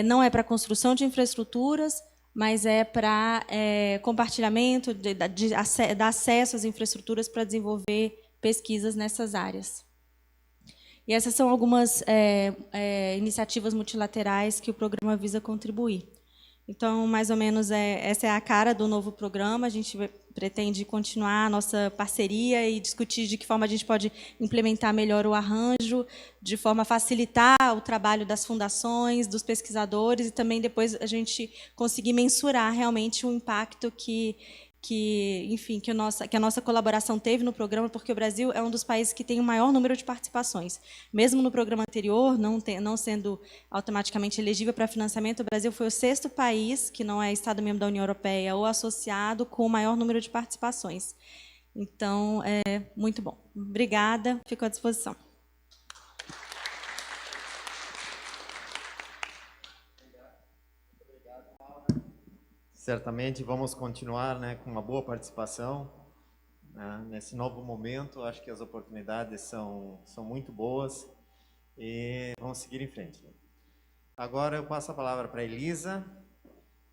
Não é para construção de infraestruturas, mas é para compartilhamento, dar acesso às infraestruturas para desenvolver pesquisas nessas áreas. E essas são algumas iniciativas multilaterais que o programa visa contribuir. Então, mais ou menos, essa é a cara do novo programa. A gente pretende continuar a nossa parceria e discutir de que forma a gente pode implementar melhor o arranjo, de forma a facilitar o trabalho das fundações, dos pesquisadores, e também depois a gente conseguir mensurar realmente o impacto que a nossa colaboração teve no programa, porque o Brasil é um dos países que tem o maior número de participações. Mesmo no programa anterior, não sendo automaticamente elegível para financiamento, o Brasil foi o 6º país, que não é Estado-membro da União Europeia ou associado, com o maior número de participações. Então, é muito bom. Obrigada, fico à disposição. Certamente vamos continuar, né, com uma boa participação, né, nesse novo momento. Acho que as oportunidades são muito boas e vamos seguir em frente. Agora eu passo a palavra para a Elisa,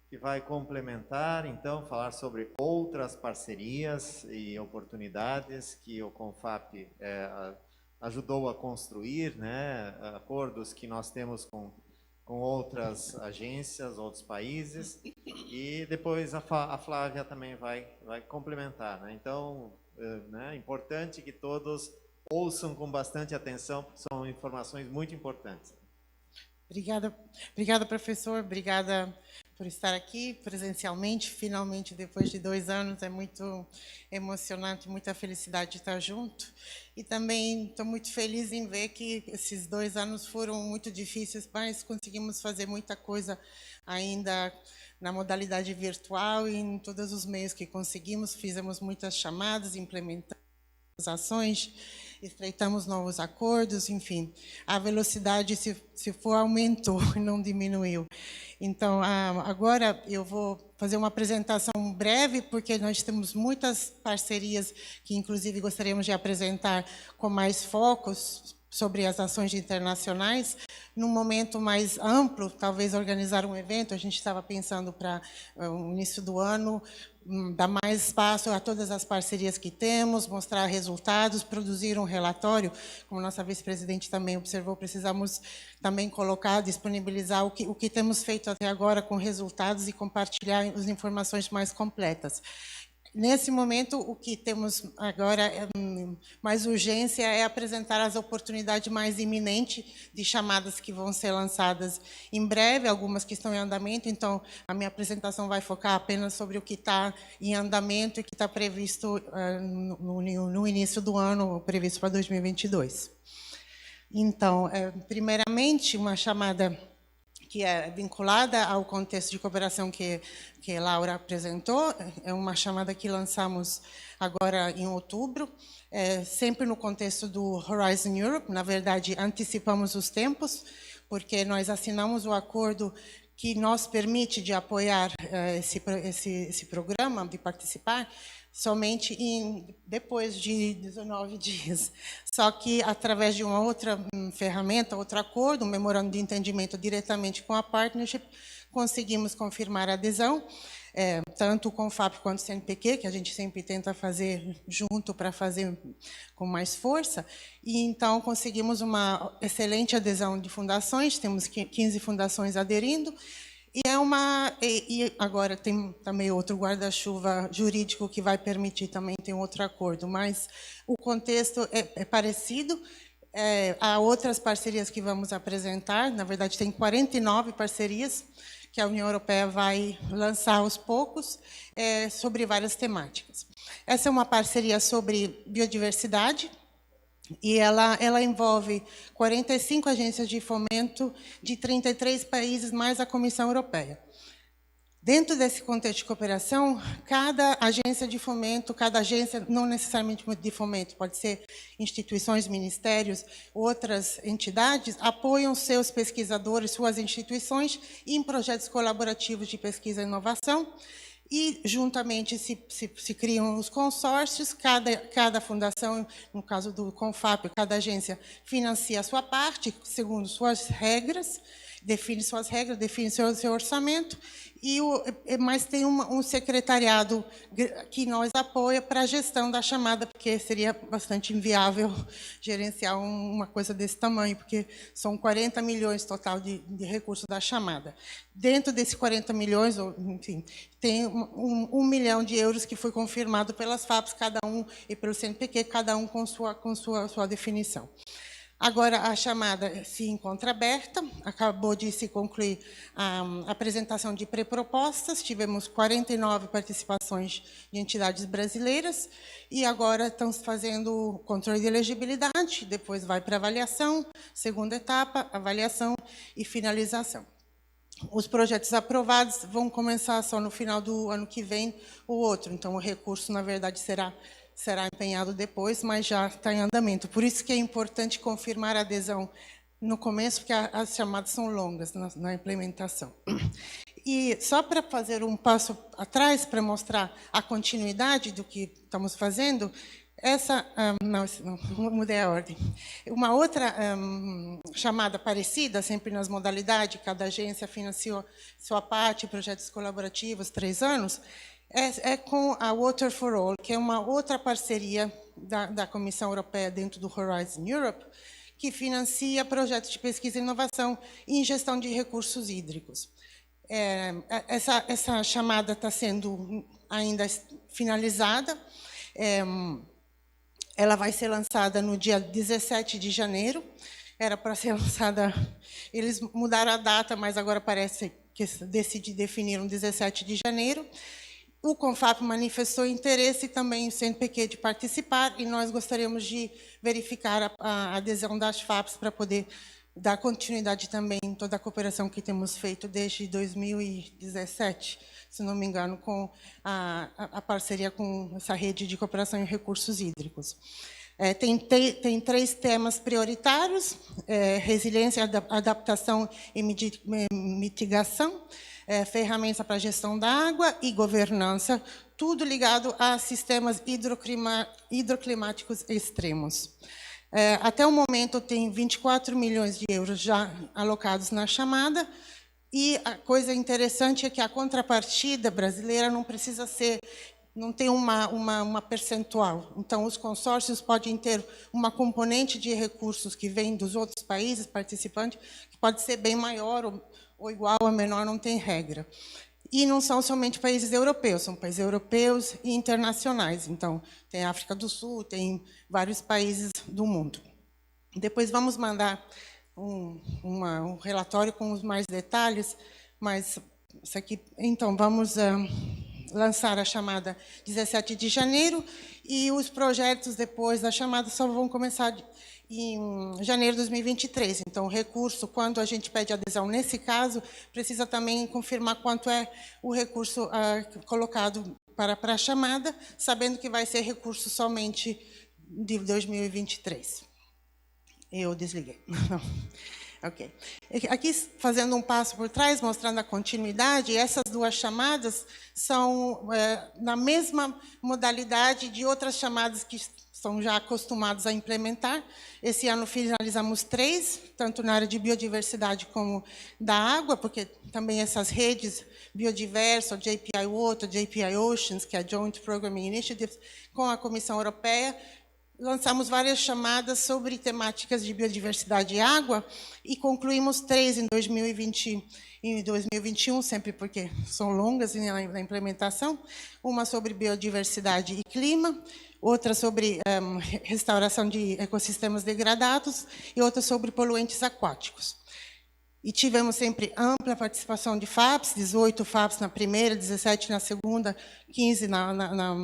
que vai complementar, então, falar sobre outras parcerias e oportunidades que o CONFAP ajudou a construir, né, acordos que nós temos com outras agências, outros países, e depois a Flávia também vai complementar, né? Então, é importante que todos ouçam com bastante atenção, porque são informações muito importantes. Obrigada, professor, obrigada por estar aqui presencialmente, finalmente, depois de 2 anos, é muito emocionante, muita felicidade de estar junto. E também estou muito feliz em ver que esses 2 anos foram muito difíceis, mas conseguimos fazer muita coisa ainda na modalidade virtual e em todos os meios que conseguimos, fizemos muitas chamadas, implementamos ações, estreitamos novos acordos, enfim, a velocidade, se for, aumentou e não diminuiu. Então, agora eu vou fazer uma apresentação breve, porque nós temos muitas parcerias que, inclusive, gostaríamos de apresentar com mais focos sobre as ações internacionais. Num momento mais amplo, talvez organizar um evento, a gente estava pensando para o início do ano, dar mais espaço a todas as parcerias que temos, mostrar resultados, produzir um relatório. Como nossa vice-presidente também observou, precisamos também colocar, disponibilizar o que temos feito até agora com resultados e compartilhar as informações mais completas. Nesse momento, o que temos agora mais urgência é apresentar as oportunidades mais iminentes de chamadas que vão ser lançadas em breve, algumas que estão em andamento. Então, a minha apresentação vai focar apenas sobre o que está em andamento e que está previsto no início do ano, previsto para 2022. Então, primeiramente, uma chamada que é vinculada ao contexto de cooperação que Laura apresentou, é uma chamada que lançamos agora em outubro, sempre no contexto do Horizon Europe. Na verdade, antecipamos os tempos, porque nós assinamos o acordo que nos permite de apoiar esse programa, de participar, somente depois de 19 dias. Só que, através de uma outra ferramenta, outro acordo, um memorando de entendimento diretamente com a Partnership, conseguimos confirmar a adesão, tanto o CONFAP quanto o CNPq, que a gente sempre tenta fazer junto para fazer com mais força, e então conseguimos uma excelente adesão de fundações, temos 15 fundações aderindo, e agora tem também outro guarda-chuva jurídico que vai permitir também ter um outro acordo, mas o contexto é parecido. Há outras parcerias que vamos apresentar, na verdade tem 49 parcerias que a União Europeia vai lançar aos poucos, sobre várias temáticas. Essa é uma parceria sobre biodiversidade, e ela envolve 45 agências de fomento de 33 países, mais a Comissão Europeia. Dentro desse contexto de cooperação, cada agência de fomento, cada agência, não necessariamente de fomento, pode ser instituições, ministérios, outras entidades, apoiam seus pesquisadores, suas instituições, em projetos colaborativos de pesquisa e inovação, e, juntamente, se criam os consórcios, cada fundação, no caso do CONFAP, cada agência financia a sua parte, segundo suas regras, define suas regras, define seu orçamento, mas tem um secretariado que nós apoia para a gestão da chamada, porque seria bastante inviável gerenciar uma coisa desse tamanho, porque são 40 milhões total de recursos da chamada. Dentro desses 40 milhões, enfim, tem 1 milhão de euros que foi confirmado pelas FAPs, cada um, e pelo CNPq, cada um com sua definição. Agora, a chamada se encontra aberta, acabou de se concluir a apresentação de pré-propostas, tivemos 49 participações de entidades brasileiras, e agora estamos fazendo o controle de elegibilidade, depois vai para avaliação, segunda etapa, avaliação e finalização. Os projetos aprovados vão começar só no final do ano que vem, o outro, então o recurso, na verdade, será empenhado depois, mas já está em andamento. Por isso que é importante confirmar a adesão no começo, porque as chamadas são longas na implementação. E só para fazer um passo atrás, para mostrar a continuidade do que estamos fazendo, não mudei a ordem. Uma outra chamada parecida, sempre nas modalidades, cada agência financiou sua parte, projetos colaborativos, 3 anos, é com a Water for All, que é uma outra parceria da Comissão Europeia dentro do Horizon Europe, que financia projetos de pesquisa e inovação em gestão de recursos hídricos. Essa chamada está sendo ainda finalizada. Ela vai ser lançada no dia 17 de janeiro. Era para ser lançada... Eles mudaram a data, mas agora parece que definiram 17 de janeiro. O CONFAP manifestou interesse também, o CNPq, de participar, e nós gostaríamos de verificar a adesão das FAPs para poder dar continuidade também em toda a cooperação que temos feito desde 2017, se não me engano, com a parceria com essa rede de cooperação em recursos hídricos. Tem 3 temas prioritários: resiliência, adaptação e mitigação, ferramentas para a gestão da água e governança, tudo ligado a sistemas hidroclimáticos extremos. Até o momento, tem 24 milhões de euros já alocados na chamada, e a coisa interessante é que a contrapartida brasileira não precisa ser, não tem uma percentual. Então, os consórcios podem ter uma componente de recursos que vem dos outros países participantes, que pode ser bem maior ou igual ou menor, não tem regra. E não são somente países europeus, são países europeus e internacionais. Então, tem a África do Sul, tem vários países do mundo. Depois vamos mandar um relatório com os mais detalhes, mas isso aqui... Então, vamos lançar a chamada 17 de janeiro, e os projetos depois da chamada só vão começar em janeiro de 2023. Então, o recurso, quando a gente pede adesão, nesse caso, precisa também confirmar quanto é o recurso colocado para a chamada, sabendo que vai ser recurso somente de 2023. Eu desliguei. Ok. Aqui, fazendo um passo por trás, mostrando a continuidade, essas duas chamadas são na mesma modalidade de outras chamadas que estão já acostumados a implementar. Esse ano finalizamos 3, tanto na área de biodiversidade como da água, porque também essas redes biodiversa, JPI Water, JPI Oceans, que é a Joint Programming Initiative, com a Comissão Europeia, lançamos várias chamadas sobre temáticas de biodiversidade e água e concluímos 3 em 2020 e 2021, sempre porque são longas na implementação. Uma sobre biodiversidade e clima, outra sobre restauração de ecossistemas degradados e outra sobre poluentes aquáticos. E tivemos sempre ampla participação de FAPs, 18 FAPs na primeira, 17 na segunda, 15 na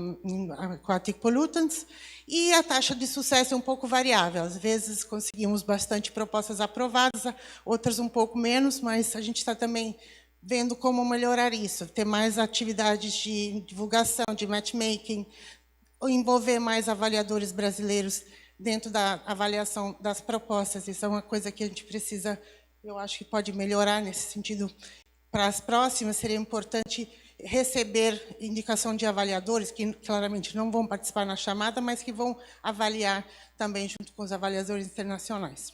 Aquatic Pollutants, e a taxa de sucesso é um pouco variável. Às vezes conseguimos bastante propostas aprovadas, outras um pouco menos, mas a gente está também vendo como melhorar isso, ter mais atividades de divulgação, de matchmaking, envolver mais avaliadores brasileiros dentro da avaliação das propostas. Isso é uma coisa que a gente precisa, eu acho que pode melhorar nesse sentido. Para as próximas, seria importante receber indicação de avaliadores, que claramente não vão participar na chamada, mas que vão avaliar também junto com os avaliadores internacionais.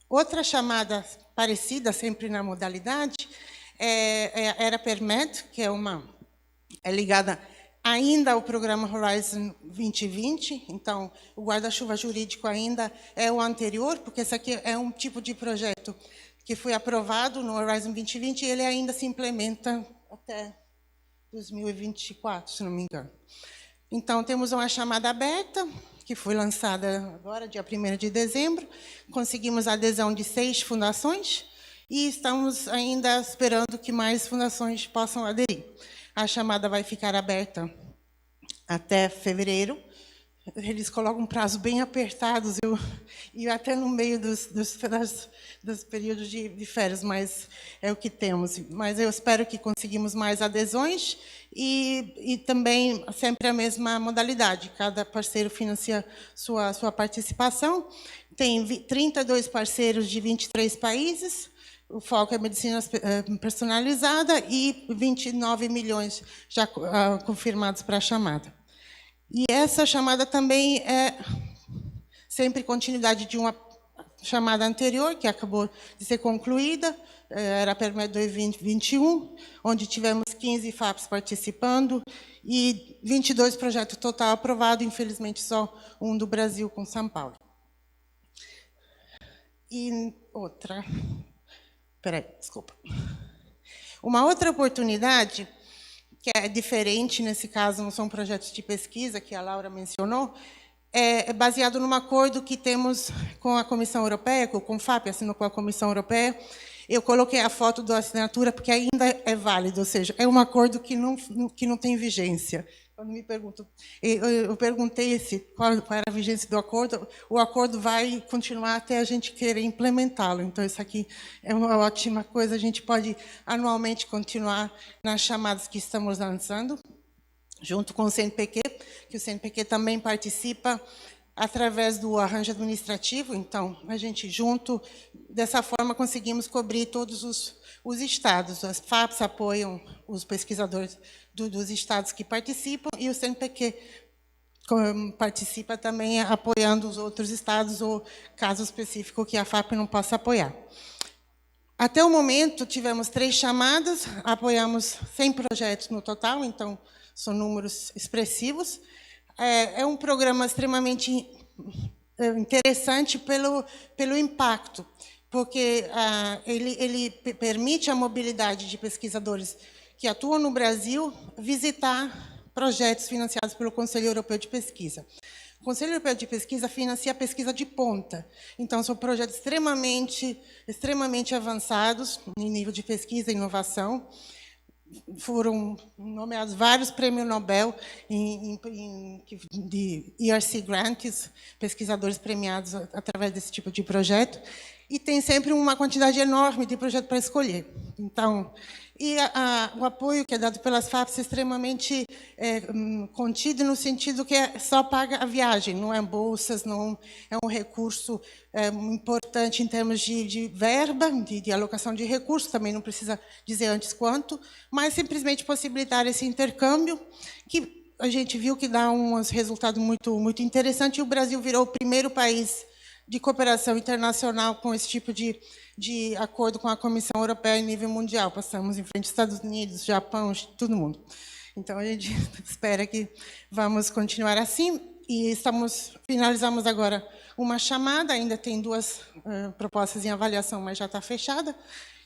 Outra chamada parecida, sempre na modalidade, é a Era Permed, que é ligada ainda ao programa Horizon 2020, então o guarda-chuva jurídico ainda é o anterior, porque esse aqui é um tipo de projeto que foi aprovado no Horizon 2020 e ele ainda se implementa até 2024, se não me engano. Então, temos uma chamada aberta, que foi lançada agora, dia 1º de dezembro, conseguimos a adesão de 6 fundações e estamos ainda esperando que mais fundações possam aderir. A chamada vai ficar aberta até fevereiro. Eles colocam um prazo bem apertados, e até no meio dos períodos de férias, mas é o que temos. Mas eu espero que conseguimos mais adesões e também sempre a mesma modalidade. Cada parceiro financia sua participação. Tem 32 parceiros de 23 países. O foco é medicina personalizada e 29 milhões já confirmados para a chamada. E essa chamada também é sempre continuidade de uma chamada anterior, que acabou de ser concluída, era a Permed 2021, onde tivemos 15 FAPs participando e 22 projetos total aprovados, infelizmente só um do Brasil, com São Paulo. E outra... Peraí, desculpa. Uma outra oportunidade, que é diferente, nesse caso, não são projetos de pesquisa, que a Laura mencionou, é baseado num acordo que temos com a Comissão Europeia, que o CONFAP assinou com a Comissão Europeia. Eu coloquei a foto da assinatura porque ainda é válido, ou seja, é um acordo que não tem vigência. Quando me perguntam, eu perguntei qual era a vigência do acordo, o acordo vai continuar até a gente querer implementá-lo. Então, isso aqui é uma ótima coisa, a gente pode anualmente continuar nas chamadas que estamos lançando, junto com o CNPq, que o CNPq também participa através do arranjo administrativo. Então, a gente junto, dessa forma, conseguimos cobrir todos os estados. As FAPs apoiam os pesquisadores dos estados que participam e o CNPq participa também apoiando os outros estados ou caso específico que a FAP não possa apoiar. Até o momento, tivemos 3 chamadas, apoiamos 100 projetos no total, então são números expressivos. É um programa extremamente interessante pelo impacto, porque ele permite a mobilidade de pesquisadores que atuam no Brasil visitar projetos financiados pelo Conselho Europeu de Pesquisa. O Conselho Europeu de Pesquisa financia a pesquisa de ponta. Então, são projetos extremamente avançados em nível de pesquisa e inovação. Foram nomeados vários prêmios Nobel de ERC Grants, pesquisadores premiados através desse tipo de projeto, e tem sempre uma quantidade enorme de projetos para escolher. Então, e o apoio que é dado pelas FAPs é extremamente contido no sentido que só paga a viagem, não é bolsas, não é um recurso importante em termos de verba, de alocação de recursos, também não precisa dizer antes quanto, mas simplesmente possibilitar esse intercâmbio, que a gente viu que dá um resultado muito interessante, e o Brasil virou o primeiro país de cooperação internacional com esse tipo de acordo com a Comissão Europeia em nível mundial. Passamos em frente aos Estados Unidos, Japão, todo mundo. Então, a gente espera que vamos continuar assim. E finalizamos agora uma chamada, ainda tem 2 propostas em avaliação, mas já está fechada.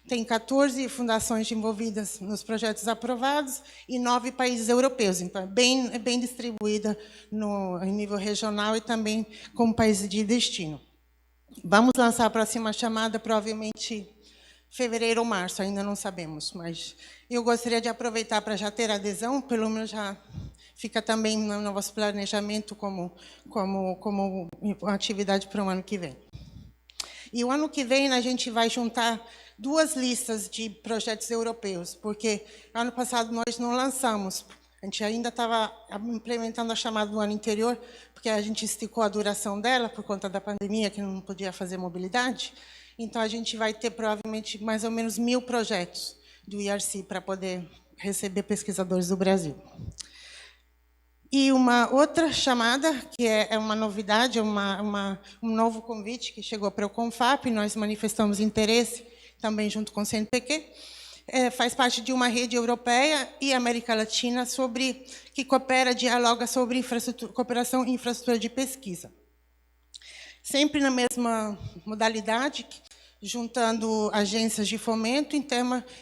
Tem 14 fundações envolvidas nos projetos aprovados e 9 países europeus. Então, é bem distribuída em nível regional e também como países de destino. Vamos lançar a próxima chamada, provavelmente fevereiro ou março, ainda não sabemos. Mas eu gostaria de aproveitar para já ter adesão, pelo menos já fica também no nosso planejamento como atividade para o ano que vem. E o ano que vem a gente vai juntar 2 listas de projetos europeus, porque ano passado nós não lançamos. A gente ainda estava implementando a chamada do ano anterior, porque a gente esticou a duração dela por conta da pandemia, que não podia fazer mobilidade. Então, a gente vai ter provavelmente mais ou menos 1000 projetos do IRC para poder receber pesquisadores do Brasil. E uma outra chamada, que é uma novidade, um novo convite que chegou para o CONFAP, nós manifestamos interesse também junto com o CNPq, faz parte de uma rede europeia e América Latina que dialoga sobre cooperação em infraestrutura de pesquisa. Sempre na mesma modalidade, juntando agências de fomento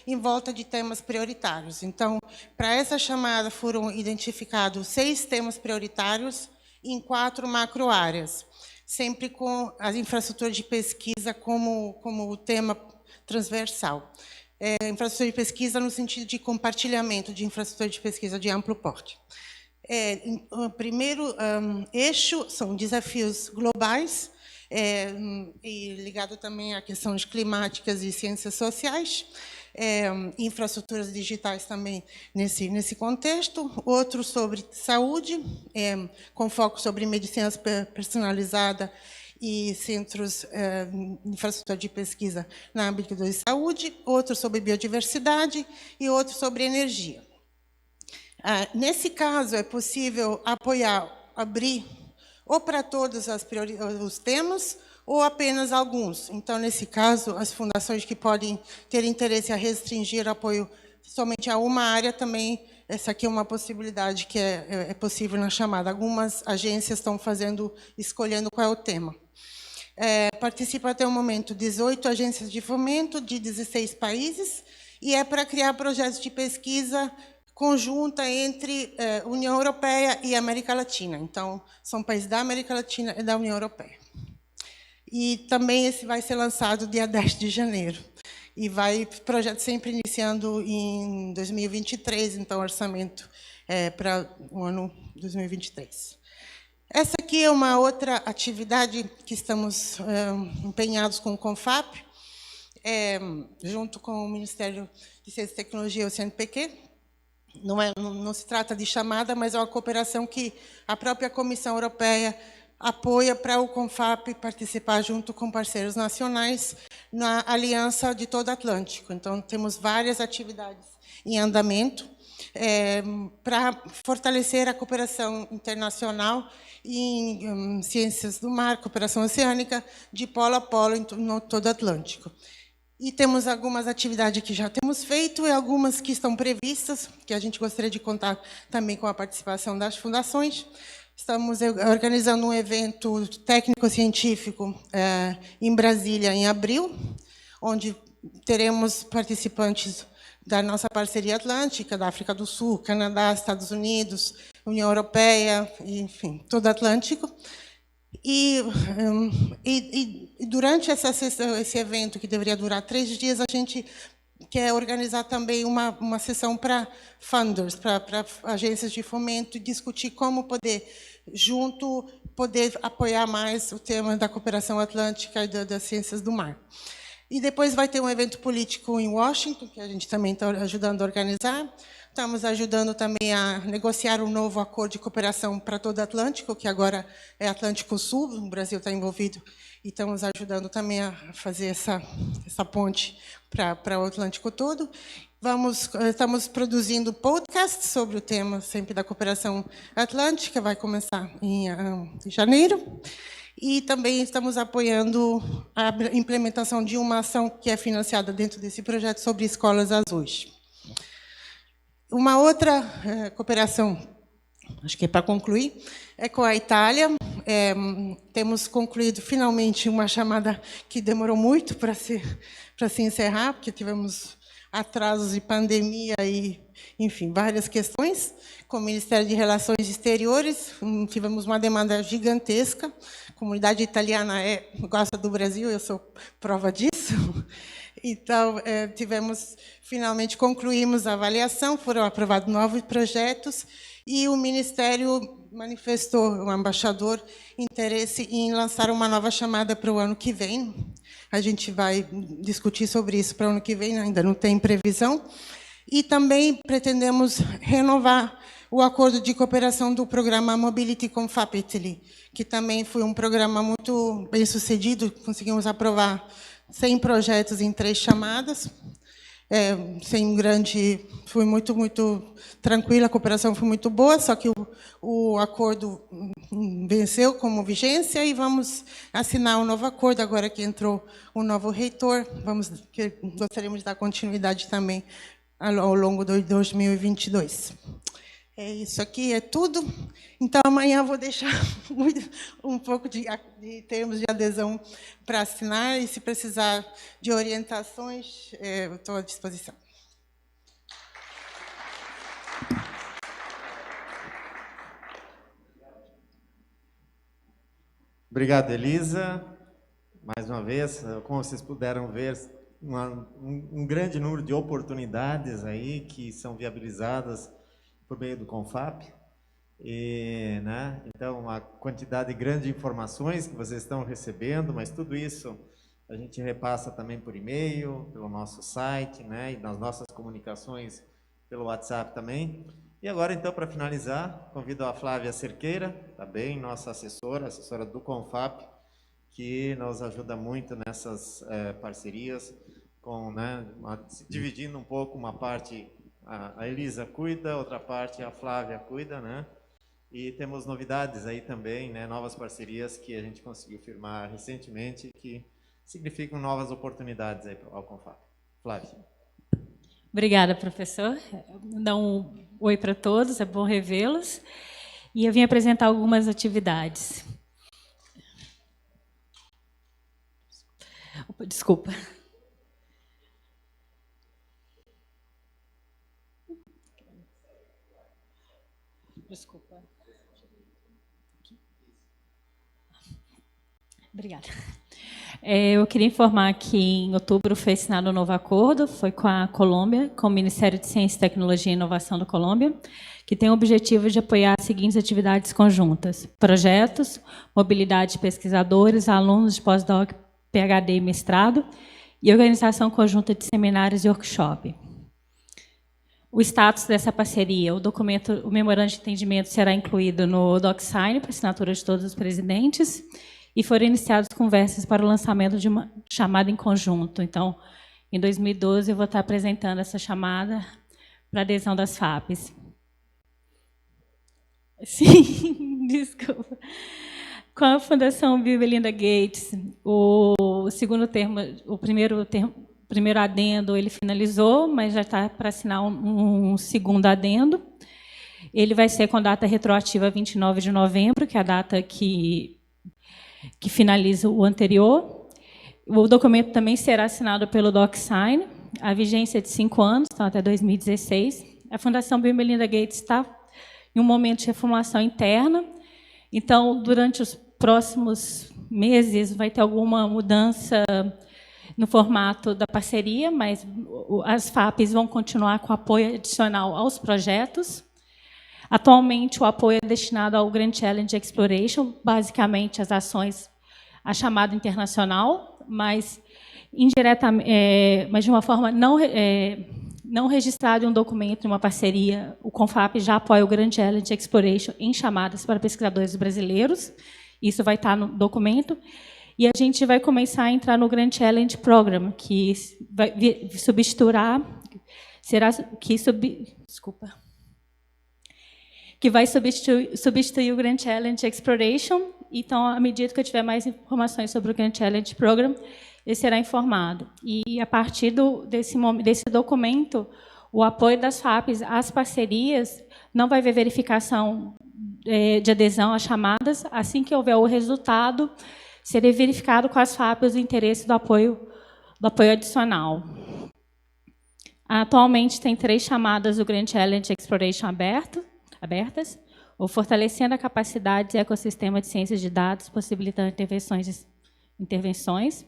em volta de temas prioritários. Então, para essa chamada foram identificados 6 temas prioritários em 4 macroáreas, sempre com as infraestruturas de pesquisa como o tema transversal. Infraestrutura de pesquisa no sentido de compartilhamento de infraestrutura de pesquisa de amplo porte. O primeiro eixo são desafios globais, e ligado também a questões climáticas e ciências sociais, infraestruturas digitais também nesse contexto. Outro sobre saúde, com foco sobre medicina personalizada e centros de infraestrutura de pesquisa no âmbito da saúde, outro sobre biodiversidade e outro sobre energia. Nesse caso, é possível abrir ou para todos os temas, ou apenas alguns. Então, nesse caso, as fundações que podem ter interesse a restringir apoio somente a uma área, também, essa aqui é uma possibilidade que é possível na chamada. Algumas agências estão escolhendo qual é o tema. Participam até o momento 18 agências de fomento de 16 países, e é para criar projetos de pesquisa conjunta entre União Europeia e América Latina. Então, são países da América Latina e da União Europeia. E também esse vai ser lançado dia 10 de janeiro. E projeto sempre iniciando em 2023, então orçamento para o ano 2023. Essa aqui é uma outra atividade que estamos empenhados com o CONFAP, junto com o Ministério de Ciência e Tecnologia e o CNPq. Não se trata de chamada, mas é uma cooperação que a própria Comissão Europeia apoia para o CONFAP participar junto com parceiros nacionais na Aliança de Todo Atlântico. Então, temos várias atividades em andamento para fortalecer a cooperação internacional em ciências do mar, cooperação oceânica, de polo a polo no todo Atlântico. E temos algumas atividades que já temos feito e algumas que estão previstas, que a gente gostaria de contar também com a participação das fundações. Estamos organizando um evento técnico-científico em Brasília, em abril, onde teremos participantes da nossa parceria atlântica, da África do Sul, Canadá, Estados Unidos, União Europeia, enfim, todo Atlântico. E durante esse evento, que deveria durar 3 dias, a gente quer organizar também uma sessão para funders, para agências de fomento, e discutir como poder apoiar mais o tema da cooperação atlântica e das ciências do mar. E depois vai ter um evento político em Washington, que a gente também está ajudando a organizar. Estamos ajudando também a negociar um novo acordo de cooperação para todo o Atlântico, que agora é Atlântico Sul, o Brasil está envolvido, e estamos ajudando também a fazer essa ponte para o Atlântico todo. Estamos produzindo podcasts sobre o tema sempre da cooperação atlântica, vai começar em janeiro. E também estamos apoiando a implementação de uma ação que é financiada dentro desse projeto sobre escolas azuis. Uma outra cooperação, acho que é para concluir, é com a Itália. Temos concluído finalmente uma chamada que demorou muito para se encerrar, porque tivemos atrasos de pandemia e, enfim, várias questões. Com o Ministério de Relações Exteriores, tivemos uma demanda gigantesca. A comunidade italiana gosta do Brasil, eu sou prova disso. Então, finalmente concluímos a avaliação, foram aprovados 9 projetos, e o Ministério manifestou, o embaixador, interesse em lançar uma nova chamada para o ano que vem. A gente vai discutir sobre isso para o ano que vem, ainda não tem previsão. E também pretendemos renovar o acordo de cooperação do programa Mobility Confap Italy, que também foi um programa muito bem-sucedido, conseguimos aprovar 100 projetos em 3 chamadas, foi muito tranquila, a cooperação foi muito boa, só que o acordo venceu como vigência e vamos assinar um novo acordo, agora que entrou um novo reitor, gostaríamos de dar continuidade também ao longo de 2022. Isso aqui é tudo. Então, amanhã eu vou deixar um pouco de termos de adesão para assinar, e se precisar de orientações, eu estou à disposição. Obrigado, Elisa. Mais uma vez, como vocês puderam ver, um grande número de oportunidades aí que são viabilizadas por meio do Confap. Então, uma quantidade grande de informações que vocês estão recebendo, mas tudo isso a gente repassa também por e-mail, pelo nosso site, e nas nossas comunicações pelo WhatsApp também. E agora, então, para finalizar, convido a Flávia Cerqueira, também nossa assessora do Confap, que nos ajuda muito nessas parcerias, dividindo um pouco uma parte a Elisa cuida, outra parte a Flávia cuida, E temos novidades aí também, novas parcerias que a gente conseguiu firmar recentemente, que significam novas oportunidades aí ao Confap. Flávia. Obrigada, professor. Dar um oi para todos, é bom revê-los. E eu vim apresentar algumas atividades. Desculpa. Desculpa. Obrigada. Eu queria informar que em outubro foi assinado um novo acordo, foi com a Colômbia, com o Ministério de Ciência, Tecnologia e Inovação da Colômbia, que tem o objetivo de apoiar as seguintes atividades conjuntas: projetos, mobilidade de pesquisadores, alunos de pós-doc, PhD e mestrado, e organização conjunta de seminários e workshop. O status dessa parceria: o memorando de entendimento será incluído no DocSign para assinatura de todos os presidentes, e foram iniciadas conversas para o lançamento de uma chamada em conjunto. Então, em 2012, eu vou estar apresentando essa chamada para adesão das FAPs. Sim, desculpa. Com a Fundação Bill e Melinda Gates, o primeiro adendo ele finalizou, mas já está para assinar um segundo adendo. Ele vai ser com data retroativa 29 de novembro, que é a data que finaliza o anterior. O documento também será assinado pelo DocSign. A vigência é de 5 anos, então até 2016. A Fundação Bill e Melinda Gates está em um momento de reformulação interna. Então, durante os próximos meses, vai ter alguma mudança no formato da parceria, mas as FAPs vão continuar com apoio adicional aos projetos. Atualmente, o apoio é destinado ao Grand Challenge Exploration, basicamente as ações, a chamada internacional, mas indiretamente, mas de uma forma não registrada em um documento, em uma parceria, o CONFAP já apoia o Grand Challenge Exploration em chamadas para pesquisadores brasileiros. Isso vai estar no documento. E a gente vai começar a entrar no Grand Challenge Program, que vai substituir o Grand Challenge Exploration. Então, à medida que eu tiver mais informações sobre o Grand Challenge Program, ele será informado. E, a partir desse documento, o apoio das FAPs às parcerias não vai haver verificação de adesão às chamadas. Assim que houver o resultado, será verificado com as FAPs o interesse do apoio adicional. Atualmente, tem 3 chamadas do Grand Challenge Exploration abertas, o fortalecendo a capacidade do ecossistema de ciências de dados, possibilitando intervenções,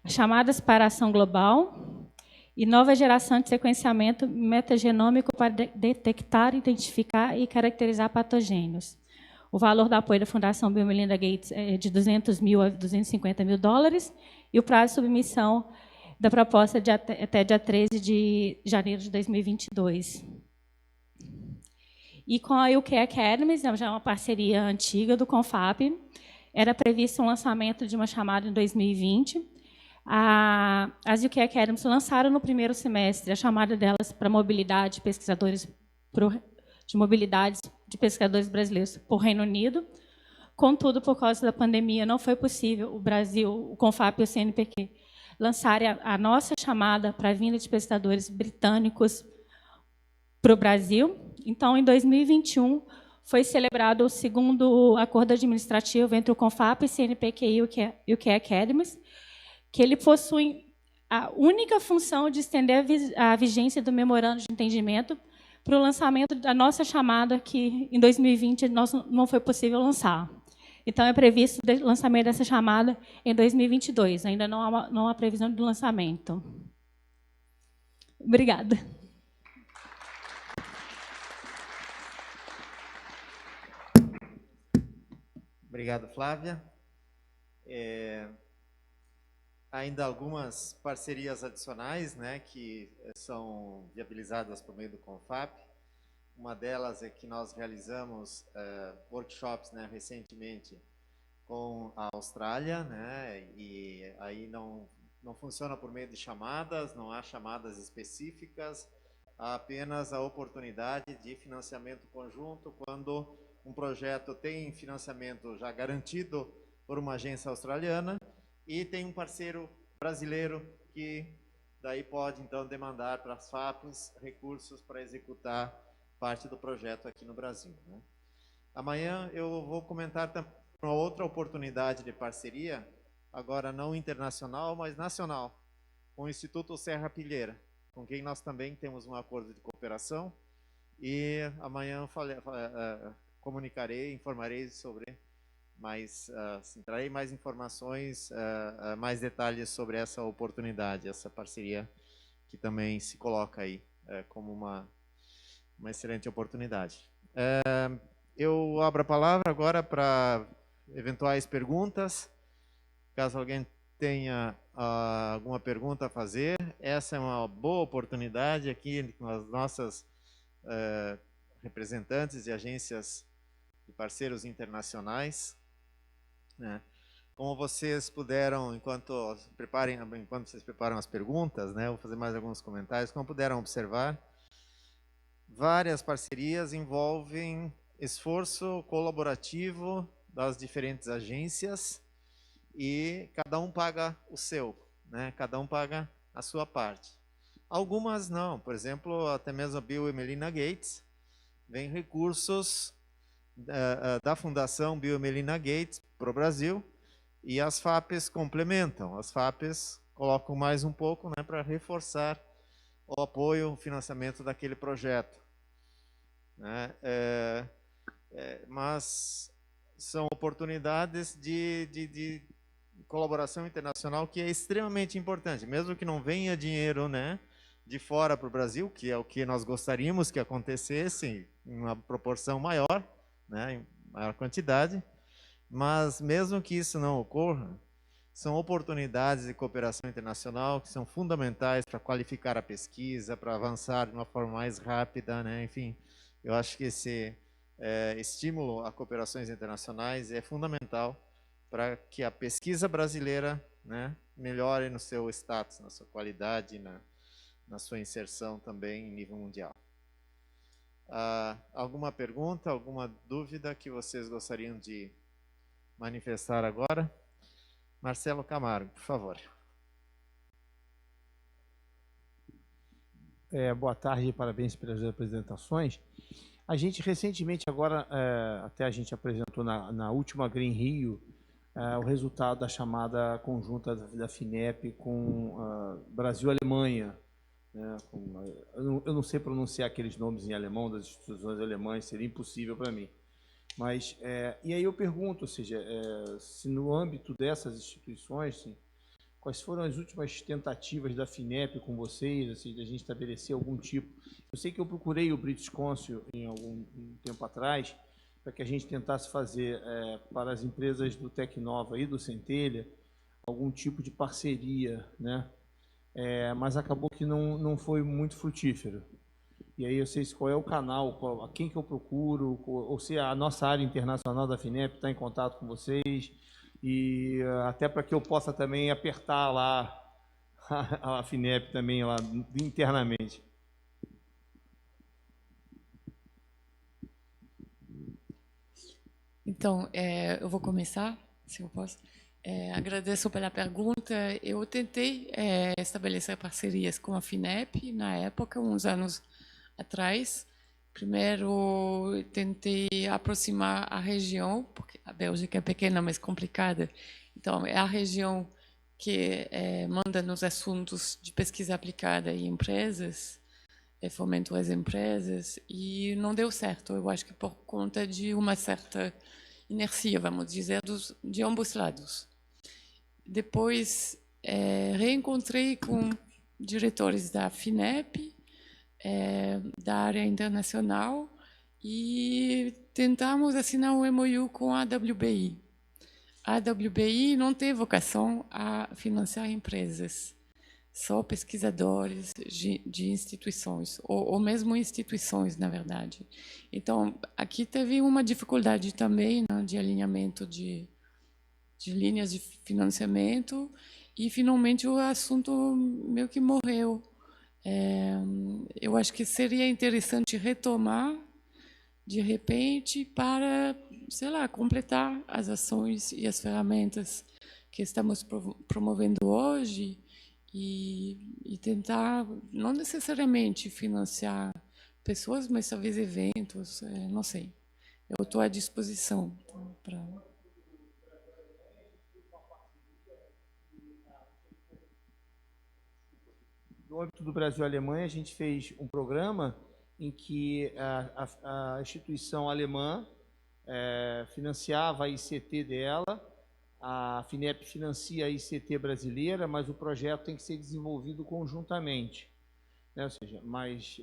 chamadas para ação global e nova geração de sequenciamento metagenômico para detectar, identificar e caracterizar patogênios. O valor do apoio da Fundação Bill e Melinda Gates é de $200 mil a $250 mil, e o prazo de submissão da proposta é até dia 13 de janeiro de 2022. E com a UK Academies, já é uma parceria antiga do CONFAP, era previsto um lançamento de uma chamada em 2020. As UK Academies lançaram no primeiro semestre a chamada delas para mobilidade de pesquisadores brasileiros por Reino Unido. Contudo, por causa da pandemia, não foi possível o Brasil, o CONFAP e o CNPq lançarem a nossa chamada para a vinda de pesquisadores britânicos para o Brasil. Então, em 2021, foi celebrado o segundo acordo administrativo entre o CONFAP, CNPq e o UK Academies, que ele possui a única função de estender a vigência do memorando de entendimento para o lançamento da nossa chamada, que em 2020 não foi possível lançar. Então, é previsto o lançamento dessa chamada em 2022. Ainda não há previsão de lançamento. Obrigada. Obrigado, Flávia. Ainda algumas parcerias adicionais, né, que são viabilizadas por meio do CONFAP. Uma delas é que nós realizamos workshops, né, recentemente com a Austrália, né, e aí não funciona por meio de chamadas, não há chamadas específicas, há apenas a oportunidade de financiamento conjunto quando um projeto tem financiamento já garantido por uma agência australiana e tem um parceiro brasileiro que daí pode, então, demandar para as FAPs recursos para executar parte do projeto aqui no Brasil, né? Amanhã eu vou comentar também uma outra oportunidade de parceria, agora não internacional, mas nacional, com o Instituto Serra Pilheira, com quem nós também temos um acordo de cooperação, e amanhã comunicarei, informarei sobre trarei mais informações, mais detalhes sobre essa oportunidade, essa parceria que também se coloca aí como uma excelente oportunidade. Eu abro a palavra agora para eventuais perguntas. Caso alguém tenha alguma pergunta a fazer, essa é uma boa oportunidade aqui com as nossas representantes de agências e parceiros internacionais, né? Como vocês puderam, enquanto vocês preparam as perguntas, né, eu vou fazer mais alguns comentários. Como puderam observar, várias parcerias envolvem esforço colaborativo das diferentes agências e cada um paga o seu, né? Cada um paga a sua parte. Algumas não, por exemplo, até mesmo a Bill e Melinda Gates, vem recursos da Fundação Bill e Melinda Gates para o Brasil e as FAPs complementam. As FAPs colocam mais um pouco, né, para reforçar o apoio, o financiamento daquele projeto, né? Mas são oportunidades de colaboração internacional que é extremamente importante, mesmo que não venha dinheiro, né, de fora para o Brasil, que é o que nós gostaríamos que acontecesse em uma proporção maior, né, em maior quantidade, mas mesmo que isso não ocorra, são oportunidades de cooperação internacional que são fundamentais para qualificar a pesquisa, para avançar de uma forma mais rápida, né? Enfim, eu acho que esse estímulo a cooperações internacionais é fundamental para que a pesquisa brasileira, né, melhore no seu status, na sua qualidade, na sua inserção também em nível mundial. Alguma pergunta, alguma dúvida que vocês gostariam de manifestar agora? Marcelo Camargo, por favor. Boa tarde e parabéns pelas apresentações. A gente recentemente, agora, até a gente apresentou na última Green Rio, o resultado da chamada conjunta da FINEP com Brasil e Alemanha. Né, eu não sei pronunciar aqueles nomes em alemão das instituições alemãs, seria impossível para mim. Mas, e aí eu pergunto, ou seja, se no âmbito dessas instituições, assim, quais foram as últimas tentativas da FINEP com vocês, assim, de a gente estabelecer algum tipo... Eu sei que eu procurei o British Council um tempo atrás, para que a gente tentasse fazer para as empresas do Tecnova e do Centelha algum tipo de parceria, né? Mas acabou que não foi muito frutífero. E aí eu sei qual é o canal, a quem que eu procuro, ou se a nossa área internacional da FINEP está em contato com vocês, e até para que eu possa também apertar lá a FINEP também lá internamente. Então, eu vou começar, se eu posso. Agradeço pela pergunta. Eu tentei estabelecer parcerias com a FINEP na época, uns anos atrás. Primeiro, tentei aproximar a região, porque a Bélgica é pequena, mas complicada. Então, é a região que manda nos assuntos de pesquisa aplicada em empresas, fomento às empresas, e não deu certo. Eu acho que por conta de uma certa inercia, vamos dizer, de ambos lados. Depois, reencontrei com diretores da FINEP, da área internacional, e tentamos assinar um MOU com a WBI. A WBI não tem vocação a financiar empresas, só pesquisadores de instituições, ou mesmo instituições, na verdade. Então, aqui teve uma dificuldade também, né, de alinhamento de linhas de financiamento, e finalmente o assunto meio que morreu. Eu acho que seria interessante retomar de repente para, sei lá, completar as ações e as ferramentas que estamos promovendo hoje e tentar, não necessariamente financiar pessoas, mas talvez eventos, não sei. Eu estou à disposição para... No âmbito do Brasil e Alemanha, a gente fez um programa em que a instituição alemã financiava a ICT dela, a FINEP financia a ICT brasileira, mas o projeto tem que ser desenvolvido conjuntamente, né? Ou seja, mas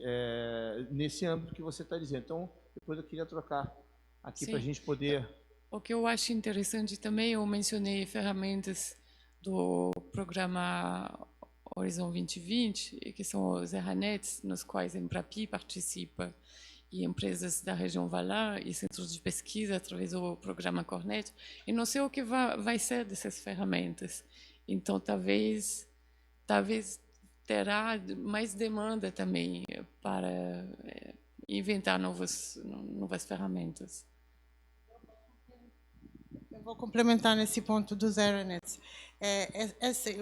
nesse âmbito que você está dizendo. Então, depois eu queria trocar aqui para a gente poder... O que eu acho interessante também, eu mencionei ferramentas do programa Horizon 2020, que são os ERANETs, nos quais a Embrapi participa, e empresas da região Valar e centros de pesquisa através do programa Cornet. E não sei o que vai ser dessas ferramentas. Então, talvez terá mais demanda também para inventar novas ferramentas. Eu vou complementar nesse ponto dos ERANETs.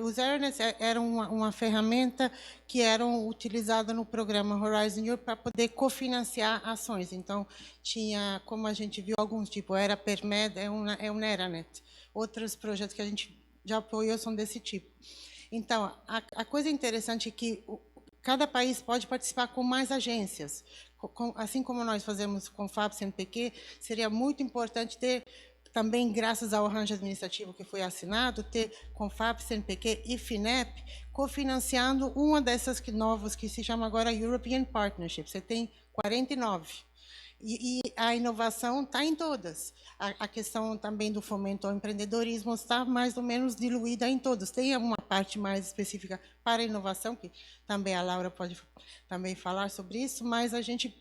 Os ERANETs eram uma ferramenta que eram utilizada no programa Horizon Europe para poder cofinanciar ações. Então, tinha, como a gente viu, alguns tipos, era PERMED, é um ERANET. Outros projetos que a gente já apoiou são desse tipo. Então, a coisa interessante é que cada país pode participar com mais agências. Assim como nós fazemos com o FAP CNPq, seria muito importante ter, também graças ao arranjo administrativo que foi assinado, ter CONFAP, CNPq e FINEP cofinanciando uma dessas novas que se chama agora European Partnership. Você tem 49. E a inovação está em todas. A questão também do fomento ao empreendedorismo está mais ou menos diluída em todas. Tem uma parte mais específica para a inovação, que também a Laura pode também falar sobre isso, mas a gente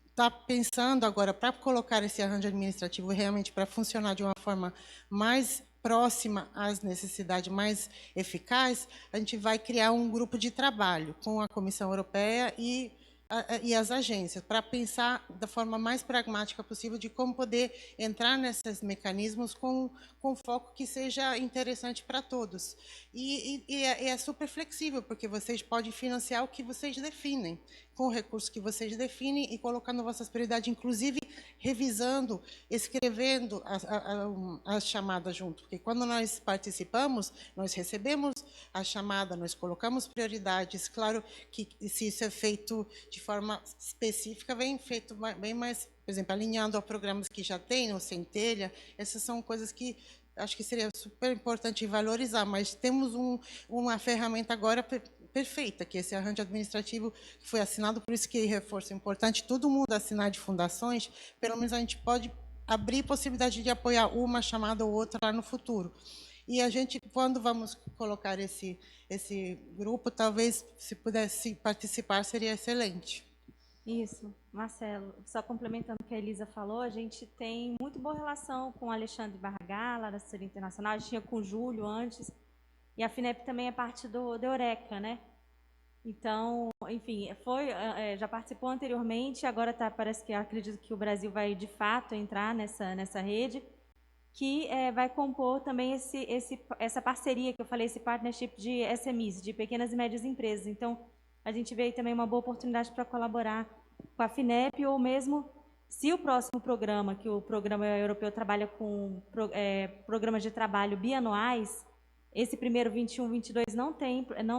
está pensando agora para colocar esse arranjo administrativo realmente para funcionar de uma forma mais próxima às necessidades, mais eficaz. A gente vai criar um grupo de trabalho com a Comissão Europeia e as agências, para pensar da forma mais pragmática possível de como poder entrar nesses mecanismos com foco que seja interessante para todos. E é super flexível, porque vocês podem financiar o que vocês definem, com o recurso que vocês definem e colocando vossas prioridades, inclusive revisando, escrevendo a chamada junto. Porque quando nós participamos, nós recebemos a chamada, nós colocamos prioridades. Claro que se isso é feito de forma específica, vem feito bem mais, por exemplo, alinhando a programas que já tem no Centelha. Essas são coisas que acho que seria super importante valorizar, mas temos uma ferramenta agora perfeita, que é esse arranjo administrativo que foi assinado, por isso que reforço, é importante todo mundo assinar de fundações, pelo menos a gente pode abrir possibilidade de apoiar uma chamada ou outra lá no futuro. E a gente, quando vamos colocar esse grupo, talvez, se pudesse participar, seria excelente. Isso, Marcelo, só complementando o que a Elisa falou, a gente tem muito boa relação com o Alexandre Barragá, lá da assessoria internacional, a gente tinha com o Júlio antes, e a FINEP também é parte da Eureka, né? Então, enfim, já participou anteriormente, agora parece que acredito que o Brasil vai de fato entrar nessa rede, que vai compor também essa parceria que eu falei, esse partnership de SMEs, de pequenas e médias empresas. Então, a gente vê aí também uma boa oportunidade para colaborar com a FINEP, ou mesmo, se o próximo programa, que o programa europeu trabalha com programas de trabalho bianuais, esse primeiro 21, 22 não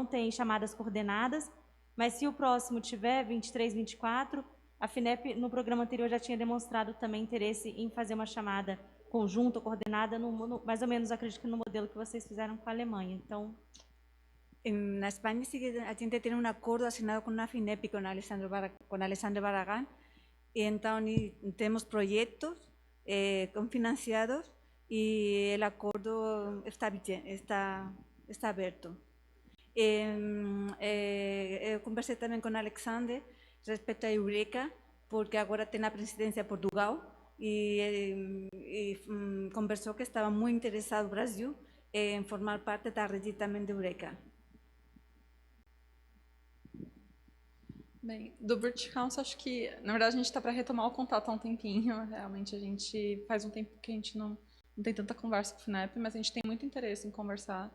tem chamadas coordenadas, mas se o próximo tiver 23, 24, a FINEP no programa anterior já tinha demonstrado também interesse em fazer uma chamada conjunta, coordenada, mais ou menos, acredito que no modelo que vocês fizeram com a Alemanha. Então, en España sí que a gente tiene un acuerdo asignado con la FINEP y con Alexandre Barragán, y entonces tenemos proyectos confinanciados y el acuerdo está abierto. Conversé también con Alexandre respecto a Eureka, porque ahora tiene la presidencia de Portugal, y conversó que estaba muy interesado el Brasil en formar parte da rede também de Eureka. Bem, do British Council, acho que, na verdade, a gente está para retomar o contato há um tempinho. Realmente, a gente faz um tempo que a gente não tem tanta conversa com o FINEP, mas a gente tem muito interesse em conversar.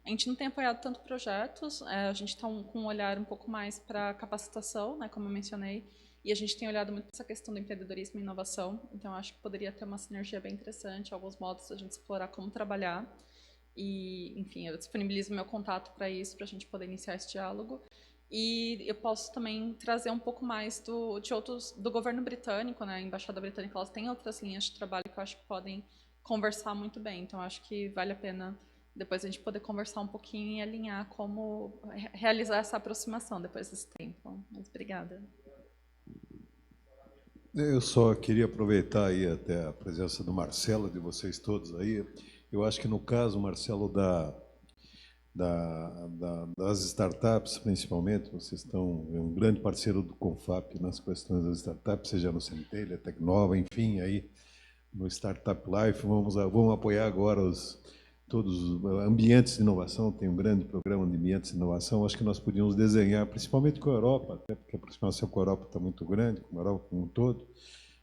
A gente não tem apoiado tanto projetos, a gente está com um olhar um pouco mais para capacitação, né, como eu mencionei, e a gente tem olhado muito para essa questão do empreendedorismo e inovação. Então, acho que poderia ter uma sinergia bem interessante, alguns modos a gente explorar como trabalhar. E, enfim, eu disponibilizo meu contato para isso, para a gente poder iniciar esse diálogo. E eu posso também trazer um pouco mais do governo britânico, né? A Embaixada Britânica, elas têm outras linhas de trabalho que eu acho que podem conversar muito bem. Então, acho que vale a pena depois a gente poder conversar um pouquinho e alinhar como realizar essa aproximação depois desse tempo. Mas obrigada. Eu só queria aproveitar aí até a presença do Marcelo, de vocês todos aí. Eu acho que no caso, Marcelo, das startups, principalmente, vocês estão um grande parceiro do Confap nas questões das startups, seja no Centelha, Tecnova, enfim, aí no Startup Life. Vamos apoiar agora todos os ambientes de inovação, tem um grande programa de ambientes de inovação. Acho que nós podíamos desenhar, principalmente com a Europa, até porque a aproximação com a Europa está muito grande, com a Europa como um todo,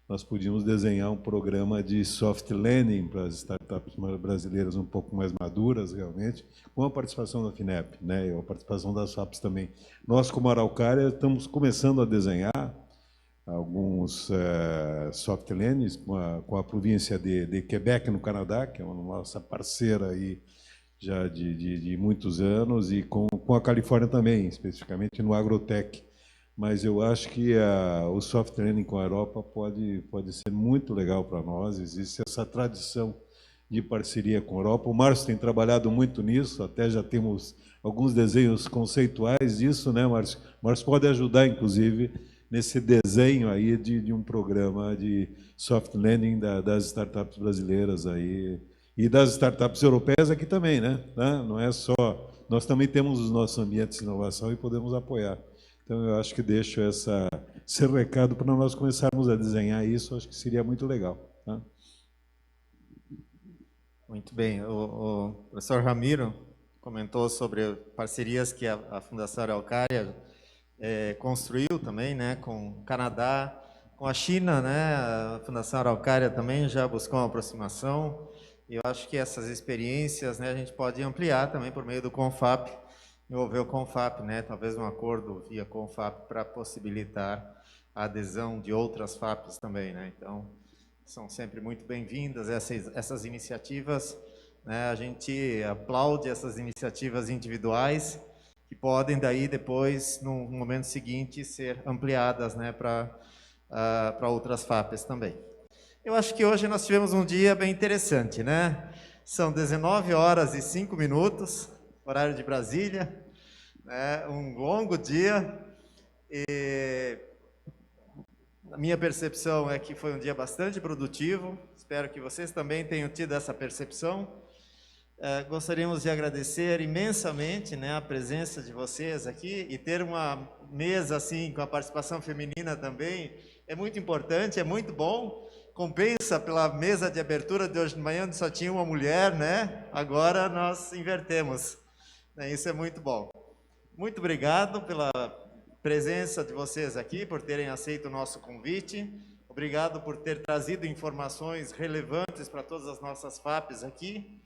nós podíamos desenhar um programa de soft landing para as startups brasileiras um pouco mais maduras, realmente, com a participação da FINEP, né, e a participação das FAPs também. Nós, como Araucária, estamos começando a desenhar alguns soft landings com a província de Quebec, no Canadá, que é uma nossa parceira aí já de muitos anos, e com a Califórnia também, especificamente no Agrotech. Mas eu acho que o soft landing com a Europa pode ser muito legal para nós. Existe essa tradição de parceria com a Europa. O Márcio tem trabalhado muito nisso, até já temos alguns desenhos conceituais disso, né, Márcio? O Márcio pode ajudar, inclusive, nesse desenho aí de um programa de soft landing das startups brasileiras aí e das startups europeias aqui também, né? Não é só... Nós também temos os nossos ambientes de inovação e podemos apoiar. Então, eu acho que deixo esse recado para nós começarmos a desenhar isso, acho que seria muito legal. Tá? Muito bem. O professor Ramiro comentou sobre parcerias que a Fundação Araucária construiu também, né, com o Canadá, com a China, né, a Fundação Araucária também já buscou uma aproximação, e eu acho que essas experiências, né, a gente pode ampliar também por meio do CONFAP, envolver o CONFAP, né, talvez um acordo via CONFAP para possibilitar a adesão de outras FAPs também, né, então são sempre muito bem-vindas essas iniciativas, né, a gente aplaude essas iniciativas individuais, que podem daí depois, no momento seguinte, ser ampliadas, né, para outras FAPs também. Eu acho que hoje nós tivemos um dia bem interessante, né? São 19h05, horário de Brasília, né? Um longo dia. E a minha percepção é que foi um dia bastante produtivo. Espero que vocês também tenham tido essa percepção. Gostaríamos de agradecer imensamente, né, a presença de vocês aqui e ter uma mesa assim com a participação feminina também é muito importante, é muito bom. Compensa pela mesa de abertura de hoje de manhã, onde só tinha uma mulher, né? Agora nós invertemos. Isso é muito bom. Muito obrigado pela presença de vocês aqui, por terem aceito o nosso convite. Obrigado por ter trazido informações relevantes para todas as nossas FAPs aqui.